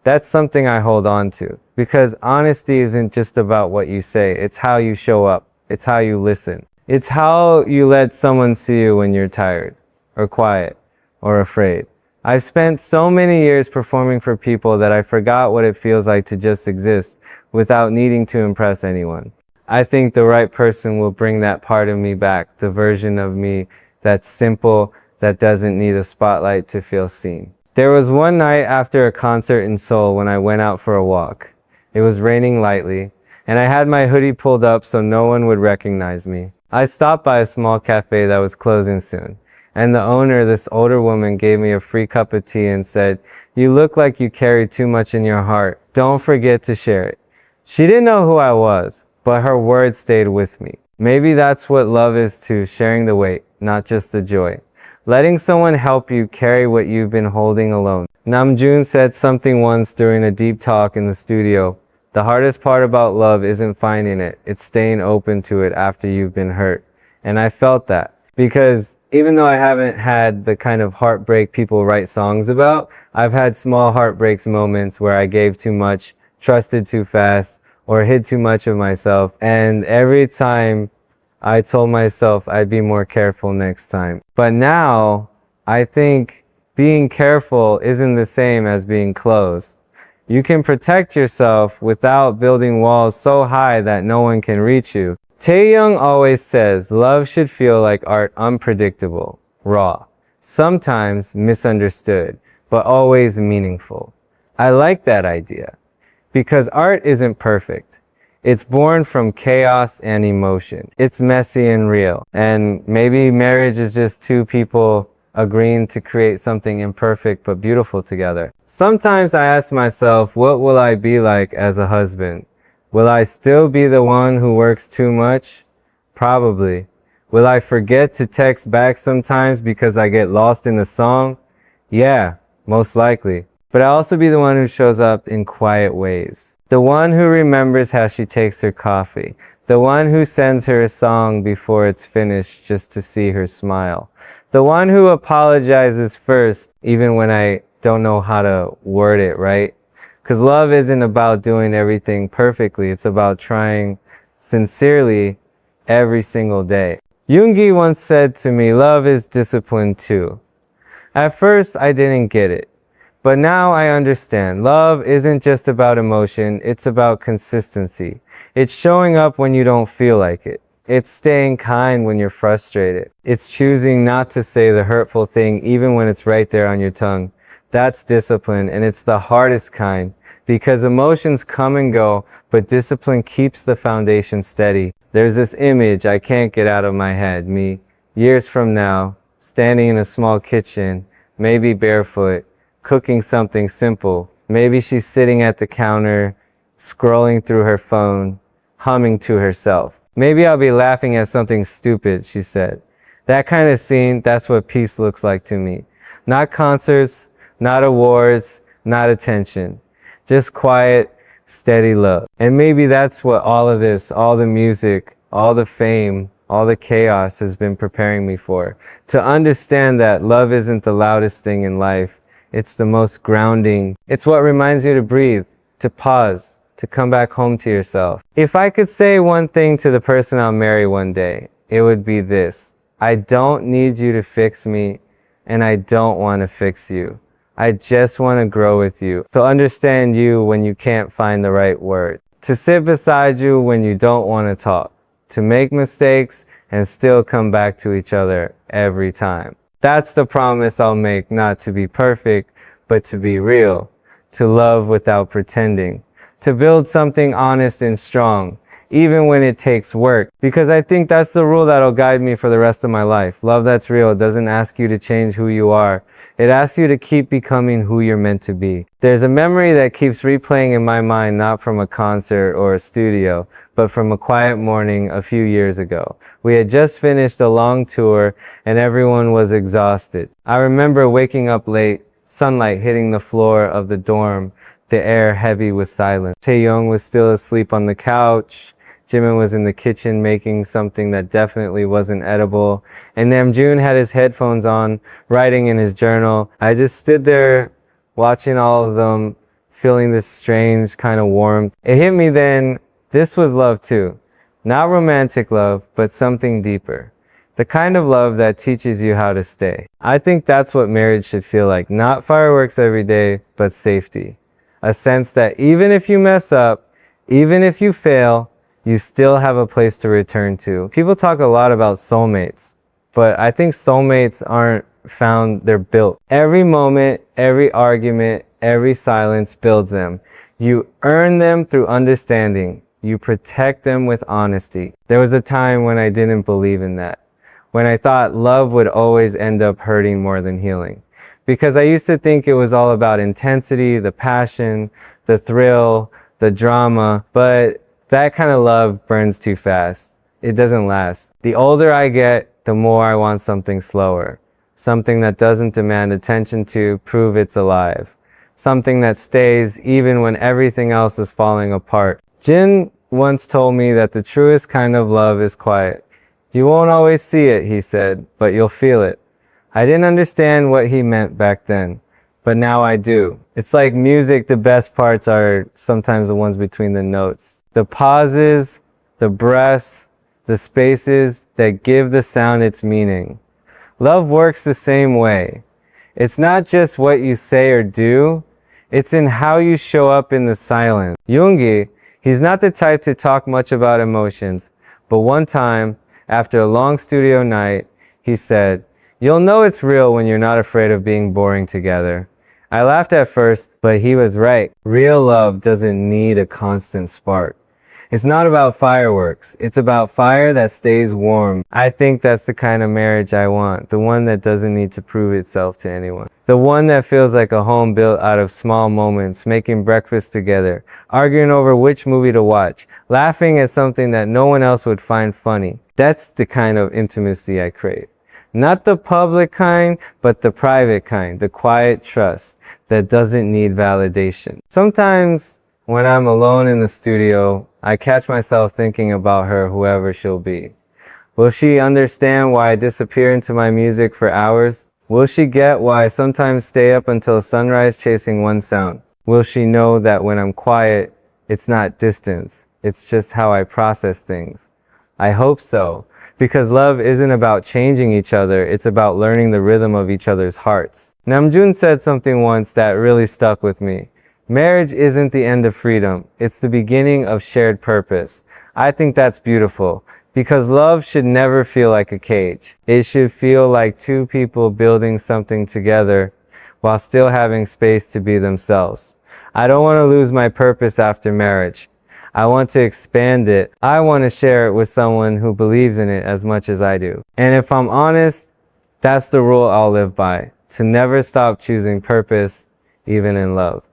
That's something I hold on to, because honesty isn't just about what you say, it's how you show up. It's how you listen. It's how you let someone see you when you're tired, or quiet, or afraid. I've spent so many years performing for people that I forgot what it feels like to just exist without needing to impress anyone. I think the right person will bring that part of me back, the version of me that's simple, that doesn't need a spotlight to feel seen. There was one night after a concert in Seoul when I went out for a walk. It was raining lightly, and I had my hoodie pulled up so no one would recognize me. I stopped by a small cafe that was closing soon, and the owner, this older woman, gave me a free cup of tea and said, "You look like you carry too much in your heart. Don't forget to share it." She didn't know who I was, but her words stayed with me. Maybe that's what love is too, sharing the weight, not just the joy. Letting someone help you carry what you've been holding alone. Namjoon said something once during a deep talk in the studio. The hardest part about love isn't finding it, it's staying open to it after you've been hurt. And I felt that. Because even though I haven't had the kind of heartbreak people write songs about, I've had small heartbreaks moments where I gave too much, trusted too fast, or hid too much of myself. And every time I told myself I'd be more careful next time. But now, I think being careful isn't the same as being closed. You can protect yourself without building walls so high that no one can reach you. Taehyung always says love should feel like art, unpredictable, raw, sometimes misunderstood, but always meaningful. I like that idea because art isn't perfect. It's born from chaos and emotion. It's messy and real. And maybe marriage is just two people agreeing to create something imperfect but beautiful together. Sometimes I ask myself, what will I be like as a husband? Will I still be the one who works too much? Probably. Will I forget to text back sometimes because I get lost in the song? Yeah, most likely. But I'll also be the one who shows up in quiet ways. The one who remembers how she takes her coffee. The one who sends her a song before it's finished just to see her smile. The one who apologizes first, even when I don't know how to word it right. Because love isn't about doing everything perfectly. It's about trying sincerely every single day. Yoongi once said to me, love is discipline too. At first, I didn't get it. But now I understand. Love isn't just about emotion, it's about consistency. It's showing up when you don't feel like it. It's staying kind when you're frustrated. It's choosing not to say the hurtful thing even when it's right there on your tongue. That's discipline, and it's the hardest kind because emotions come and go, but discipline keeps the foundation steady. There's this image I can't get out of my head. Me, years from now, standing in a small kitchen, maybe barefoot, cooking something simple. Maybe she's sitting at the counter, scrolling through her phone, humming to herself. Maybe I'll be laughing at something stupid, she said. That kind of scene, that's what peace looks like to me. Not concerts, not awards, not attention. Just quiet, steady love. And maybe that's what all of this, all the music, all the fame, all the chaos has been preparing me for. To understand that love isn't the loudest thing in life. It's the most grounding. It's what reminds you to breathe, to pause, to come back home to yourself. If I could say one thing to the person I'll marry one day, it would be this. I don't need you to fix me, and I don't want to fix you. I just want to grow with you, to understand you when you can't find the right word, to sit beside you when you don't want to talk, to make mistakes and still come back to each other every time. That's the promise I'll make, not to be perfect, but to be real, to love without pretending, to build something honest and strong, even when it takes work. Because I think that's the rule that'll guide me for the rest of my life. Love that's real doesn't ask you to change who you are. It asks you to keep becoming who you're meant to be. There's a memory that keeps replaying in my mind, not from a concert or a studio, but from a quiet morning a few years ago. We had just finished a long tour and everyone was exhausted. I remember waking up late, sunlight hitting the floor of the dorm, the air heavy with silence. Taehyung was still asleep on the couch. Jimin was in the kitchen making something that definitely wasn't edible. And Namjoon had his headphones on, writing in his journal. I just stood there watching all of them, feeling this strange kind of warmth. It hit me then, this was love too. Not romantic love, but something deeper. The kind of love that teaches you how to stay. I think that's what marriage should feel like. Not fireworks every day, but safety. A sense that even if you mess up, even if you fail, you still have a place to return to. People talk a lot about soulmates, but I think soulmates aren't found, they're built. Every moment, every argument, every silence builds them. You earn them through understanding. You protect them with honesty. There was a time when I didn't believe in that. When I thought love would always end up hurting more than healing. Because I used to think it was all about intensity, the passion, the thrill, the drama, but that kind of love burns too fast. It doesn't last. The older I get, the more I want something slower. Something that doesn't demand attention to prove it's alive. Something that stays even when everything else is falling apart. Jin once told me that the truest kind of love is quiet. You won't always see it, he said, but you'll feel it. I didn't understand what he meant back then, but now I do. It's like music, the best parts are sometimes the ones between the notes. The pauses, the breaths, the spaces that give the sound its meaning. Love works the same way. It's not just what you say or do, it's in how you show up in the silence. Yoongi, he's not the type to talk much about emotions, but one time, after a long studio night, he said, "You'll know it's real when you're not afraid of being boring together." I laughed at first, but he was right. Real love doesn't need a constant spark. It's not about fireworks. It's about fire that stays warm. I think that's the kind of marriage I want. The one that doesn't need to prove itself to anyone. The one that feels like a home built out of small moments, making breakfast together, arguing over which movie to watch, laughing at something that no one else would find funny. That's the kind of intimacy I crave. Not the public kind, but the private kind, the quiet trust that doesn't need validation. Sometimes when I'm alone in the studio, I catch myself thinking about her, whoever she'll be. Will she understand why I disappear into my music for hours? Will she get why I sometimes stay up until sunrise chasing one sound? Will she know that when I'm quiet, it's not distance, it's just how I process things? I hope so, because love isn't about changing each other, it's about learning the rhythm of each other's hearts. Namjoon said something once that really stuck with me. Marriage isn't the end of freedom, it's the beginning of shared purpose. I think that's beautiful, because love should never feel like a cage. It should feel like two people building something together while still having space to be themselves. I don't want to lose my purpose after marriage. I want to expand it. I want to share it with someone who believes in it as much as I do. And if I'm honest, that's the rule I'll live by. To never stop choosing purpose, even in love.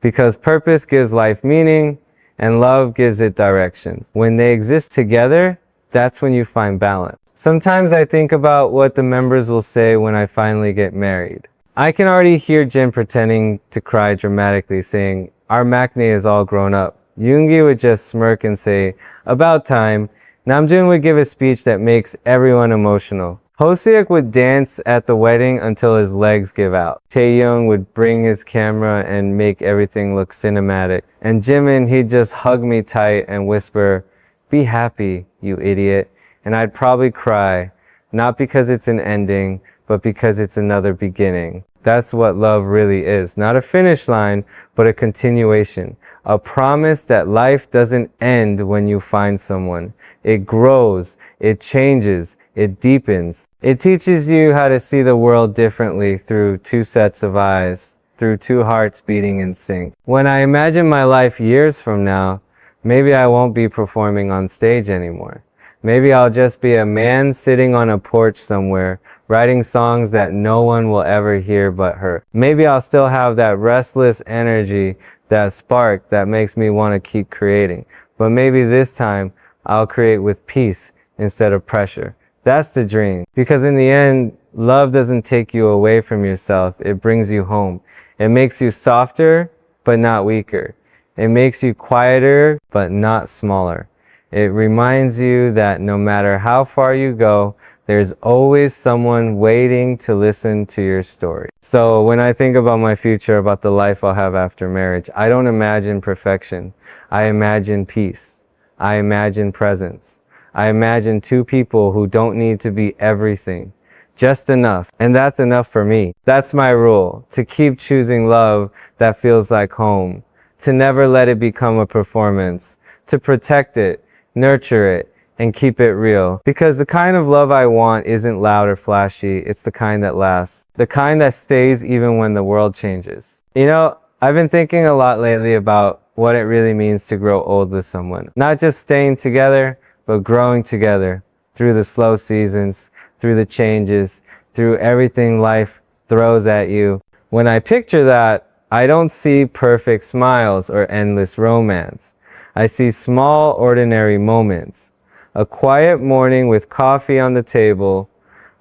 Because purpose gives life meaning, and love gives it direction. When they exist together, that's when you find balance. Sometimes I think about what the members will say when I finally get married. I can already hear Jin pretending to cry dramatically, saying, "Our maknae is all grown up." Yoongi would just smirk and say, "About time." Namjoon would give a speech that makes everyone emotional. Hoseok would dance at the wedding until his legs give out. Taehyung would bring his camera and make everything look cinematic. And Jimin, he'd just hug me tight and whisper, "Be happy, you idiot." And I'd probably cry, not because it's an ending, but because it's another beginning. That's what love really is. Not a finish line, but a continuation. A promise that life doesn't end when you find someone. It grows, it changes, it deepens. It teaches you how to see the world differently through two sets of eyes, through two hearts beating in sync. When I imagine my life years from now, maybe I won't be performing on stage anymore. Maybe I'll just be a man sitting on a porch somewhere, writing songs that no one will ever hear but her. Maybe I'll still have that restless energy, that spark that makes me want to keep creating. But maybe this time, I'll create with peace instead of pressure. That's the dream. Because in the end, love doesn't take you away from yourself. It brings you home. It makes you softer, but not weaker. It makes you quieter, but not smaller. It reminds you that no matter how far you go, there's always someone waiting to listen to your story. So when I think about my future, about the life I'll have after marriage, I don't imagine perfection. I imagine peace. I imagine presence. I imagine two people who don't need to be everything, just enough. And that's enough for me. That's my rule, to keep choosing love that feels like home, to never let it become a performance, to protect it, nurture it, and keep it real. Because the kind of love I want isn't loud or flashy, it's the kind that lasts. The kind that stays even when the world changes. You know, I've been thinking a lot lately about what it really means to grow old with someone. Not just staying together, but growing together through the slow seasons, through the changes, through everything life throws at you. When I picture that, I don't see perfect smiles or endless romance. I see small, ordinary moments. A quiet morning with coffee on the table,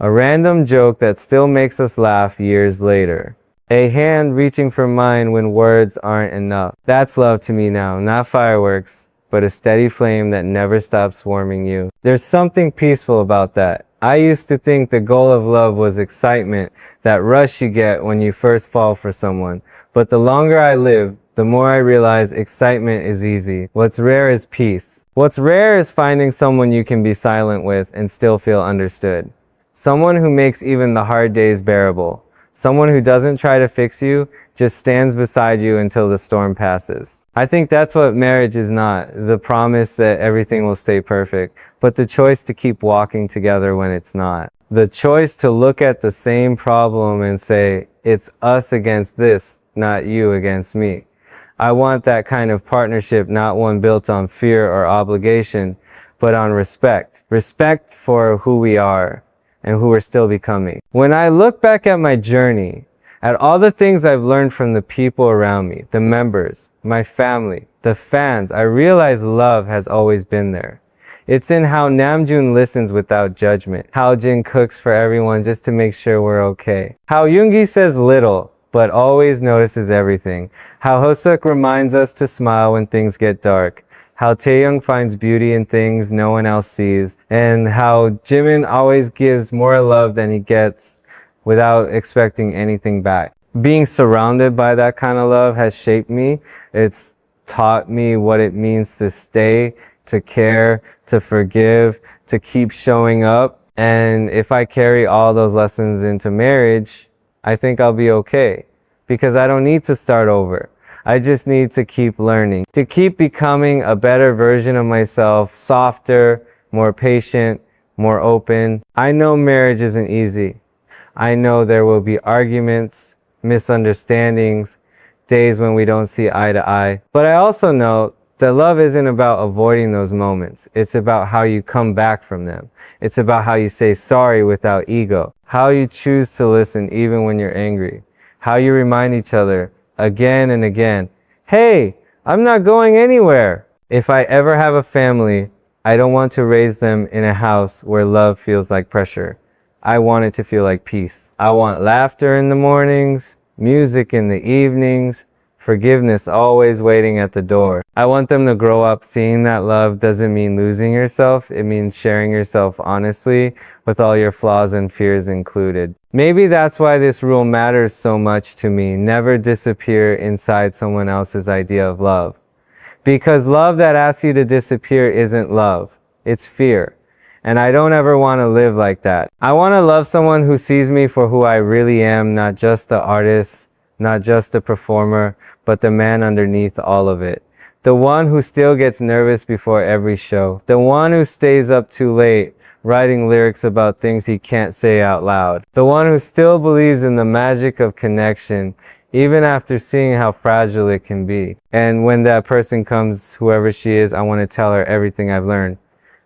a random joke that still makes us laugh years later. A hand reaching for mine when words aren't enough. That's love to me now, not fireworks, but a steady flame that never stops warming you. There's something peaceful about that. I used to think the goal of love was excitement, that rush you get when you first fall for someone. But the longer I live, the more I realize excitement is easy. What's rare is peace. What's rare is finding someone you can be silent with and still feel understood. Someone who makes even the hard days bearable. Someone who doesn't try to fix you, just stands beside you until the storm passes. I think that's what marriage is not, the promise that everything will stay perfect, but the choice to keep walking together when it's not. The choice to look at the same problem and say, it's us against this, not you against me. I want that kind of partnership, not one built on fear or obligation, but on respect. Respect for who we are and who we're still becoming. When I look back at my journey, at all the things I've learned from the people around me, the members, my family, the fans, I realize love has always been there. It's in how Namjoon listens without judgment, how Jin cooks for everyone just to make sure we're okay, how Yoongi says little, but always notices everything, how Hoseok reminds us to smile when things get dark, how Taehyung finds beauty in things no one else sees, and how Jimin always gives more love than he gets without expecting anything back. Being surrounded by that kind of love has shaped me. It's taught me what it means to stay, to care, to forgive, to keep showing up. And if I carry all those lessons into marriage, I think I'll be okay. Because I don't need to start over. I just need to keep learning, to keep becoming a better version of myself, softer, more patient, more open. I know marriage isn't easy. I know there will be arguments, misunderstandings, days when we don't see eye to eye. But I also know that love isn't about avoiding those moments. It's about how you come back from them. It's about how you say sorry without ego. How you choose to listen even when you're angry. How you remind each other again and again, hey, I'm not going anywhere. If I ever have a family, I don't want to raise them in a house where love feels like pressure. I want it to feel like peace. I want laughter in the mornings, music in the evenings, forgiveness always waiting at the door. I want them to grow up seeing that love doesn't mean losing yourself. It means sharing yourself honestly with all your flaws and fears included. Maybe that's why this rule matters so much to me. Never disappear inside someone else's idea of love. Because love that asks you to disappear isn't love. It's fear. And I don't ever want to live like that. I want to love someone who sees me for who I really am, not just the artist, not just the performer, but the man underneath all of it. The one who still gets nervous before every show. The one who stays up too late, writing lyrics about things he can't say out loud. The one who still believes in the magic of connection, even after seeing how fragile it can be. And when that person comes, whoever she is, I want to tell her everything I've learned.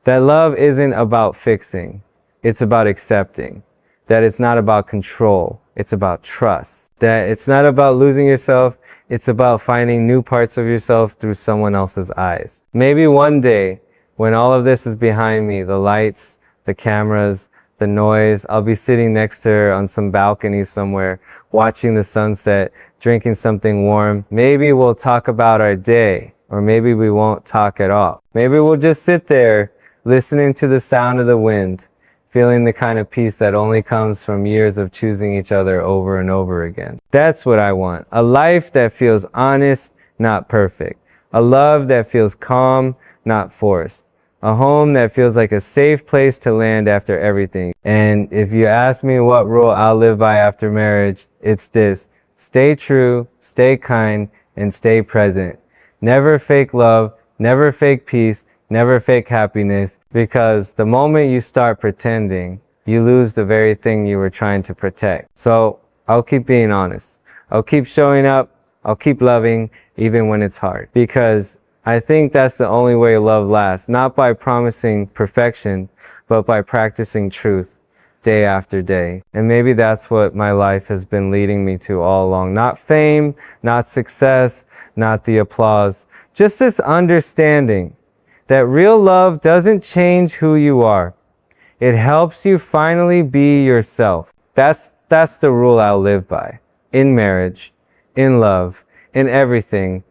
That love isn't about fixing. It's about accepting. That it's not about control. It's about trust. That it's not about losing yourself. It's about finding new parts of yourself through someone else's eyes. Maybe one day, when all of this is behind me, the lights, the cameras, the noise, I'll be sitting next to her on some balcony somewhere, watching the sunset, drinking something warm. Maybe we'll talk about our day, or maybe we won't talk at all. Maybe we'll just sit there, listening to the sound of the wind, feeling the kind of peace that only comes from years of choosing each other over and over again. That's what I want. A life that feels honest, not perfect. A love that feels calm, not forced. A home that feels like a safe place to land after everything. And if you ask me what rule I'll live by after marriage, it's this. Stay true, stay kind, and stay present. Never fake love, never fake peace, never fake happiness, because the moment you start pretending, you lose the very thing you were trying to protect. So I'll keep being honest. I'll keep showing up. I'll keep loving even when it's hard, because I think that's the only way love lasts, not by promising perfection, but by practicing truth day after day. And maybe that's what my life has been leading me to all along. Not fame, not success, not the applause, just this understanding that real love doesn't change who you are. It helps you finally be yourself. That's the rule I'll live by. In marriage, in love, in everything,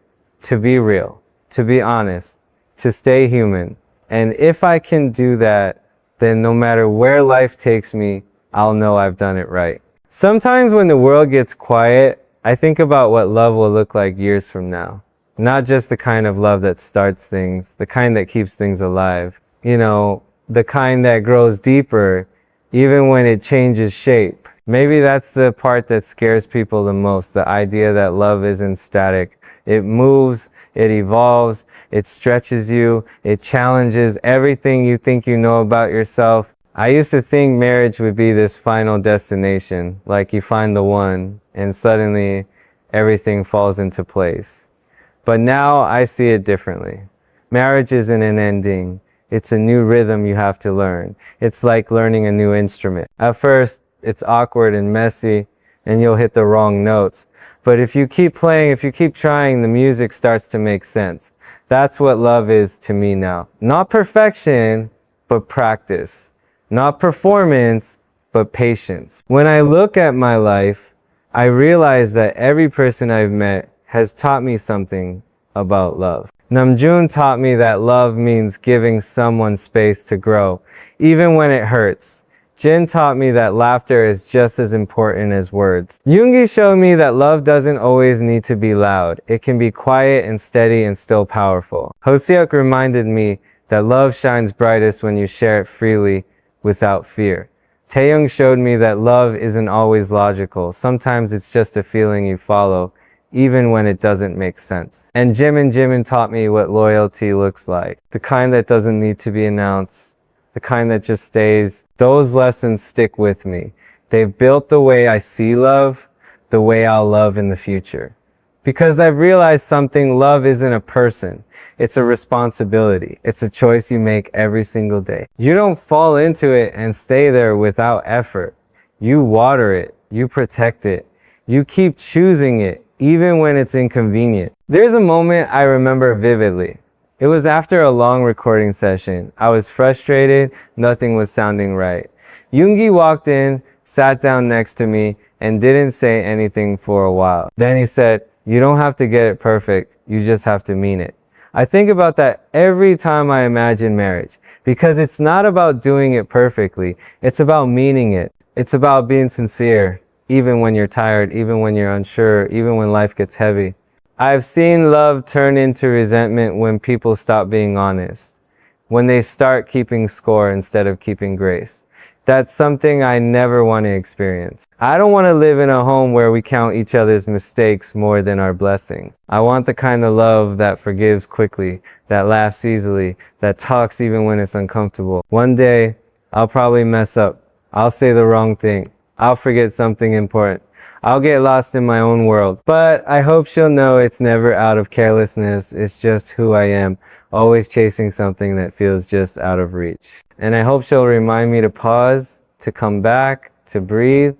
to be real, to be honest, to stay human. And if I can do that, then no matter where life takes me, I'll know I've done it right. Sometimes when the world gets quiet, I think about what love will look like years from now. Not just the kind of love that starts things, the kind that keeps things alive. You know, the kind that grows deeper, even when it changes shape. Maybe that's the part that scares people the most, the idea that love isn't static. It moves, it evolves, it stretches you, it challenges everything you think you know about yourself. I used to think marriage would be this final destination, like you find the one, and suddenly everything falls into place. But now I see it differently. Marriage isn't an ending. It's a new rhythm you have to learn. It's like learning a new instrument. At first, it's awkward and messy, and you'll hit the wrong notes. But if you keep playing, if you keep trying, the music starts to make sense. That's what love is to me now. Not perfection, but practice. Not performance, but patience. When I look at my life, I realize that every person I've met has taught me something about love. Namjoon taught me that love means giving someone space to grow, even when it hurts. Jin taught me that laughter is just as important as words. Yoongi showed me that love doesn't always need to be loud. It can be quiet and steady and still powerful. Hoseok reminded me that love shines brightest when you share it freely without fear. Taehyung showed me that love isn't always logical. Sometimes it's just a feeling you follow, even when it doesn't make sense. And Jimin taught me what loyalty looks like. The kind that doesn't need to be announced. The kind that just stays. Those lessons stick with me. They've built the way I see love, the way I'll love in the future. Because I've realized something, love isn't a person. It's a responsibility. It's a choice you make every single day. You don't fall into it and stay there without effort. You water it. You protect it. You keep choosing it, even when it's inconvenient. There's a moment I remember vividly. It was after a long recording session. I was frustrated, nothing was sounding right. Yoongi walked in, sat down next to me, and didn't say anything for a while. Then he said, "You don't have to get it perfect, you just have to mean it." I think about that every time I imagine marriage, because it's not about doing it perfectly, it's about meaning it. It's about being sincere, even when you're tired, even when you're unsure, even when life gets heavy. I've seen love turn into resentment when people stop being honest, when they start keeping score instead of keeping grace. That's something I never want to experience. I don't want to live in a home where we count each other's mistakes more than our blessings. I want the kind of love that forgives quickly, that laughs easily, that talks even when it's uncomfortable. One day, I'll probably mess up. I'll say the wrong thing. I'll forget something important. I'll get lost in my own world. But I hope she'll know it's never out of carelessness. It's just who I am, always chasing something that feels just out of reach. And I hope she'll remind me to pause, to come back, to breathe,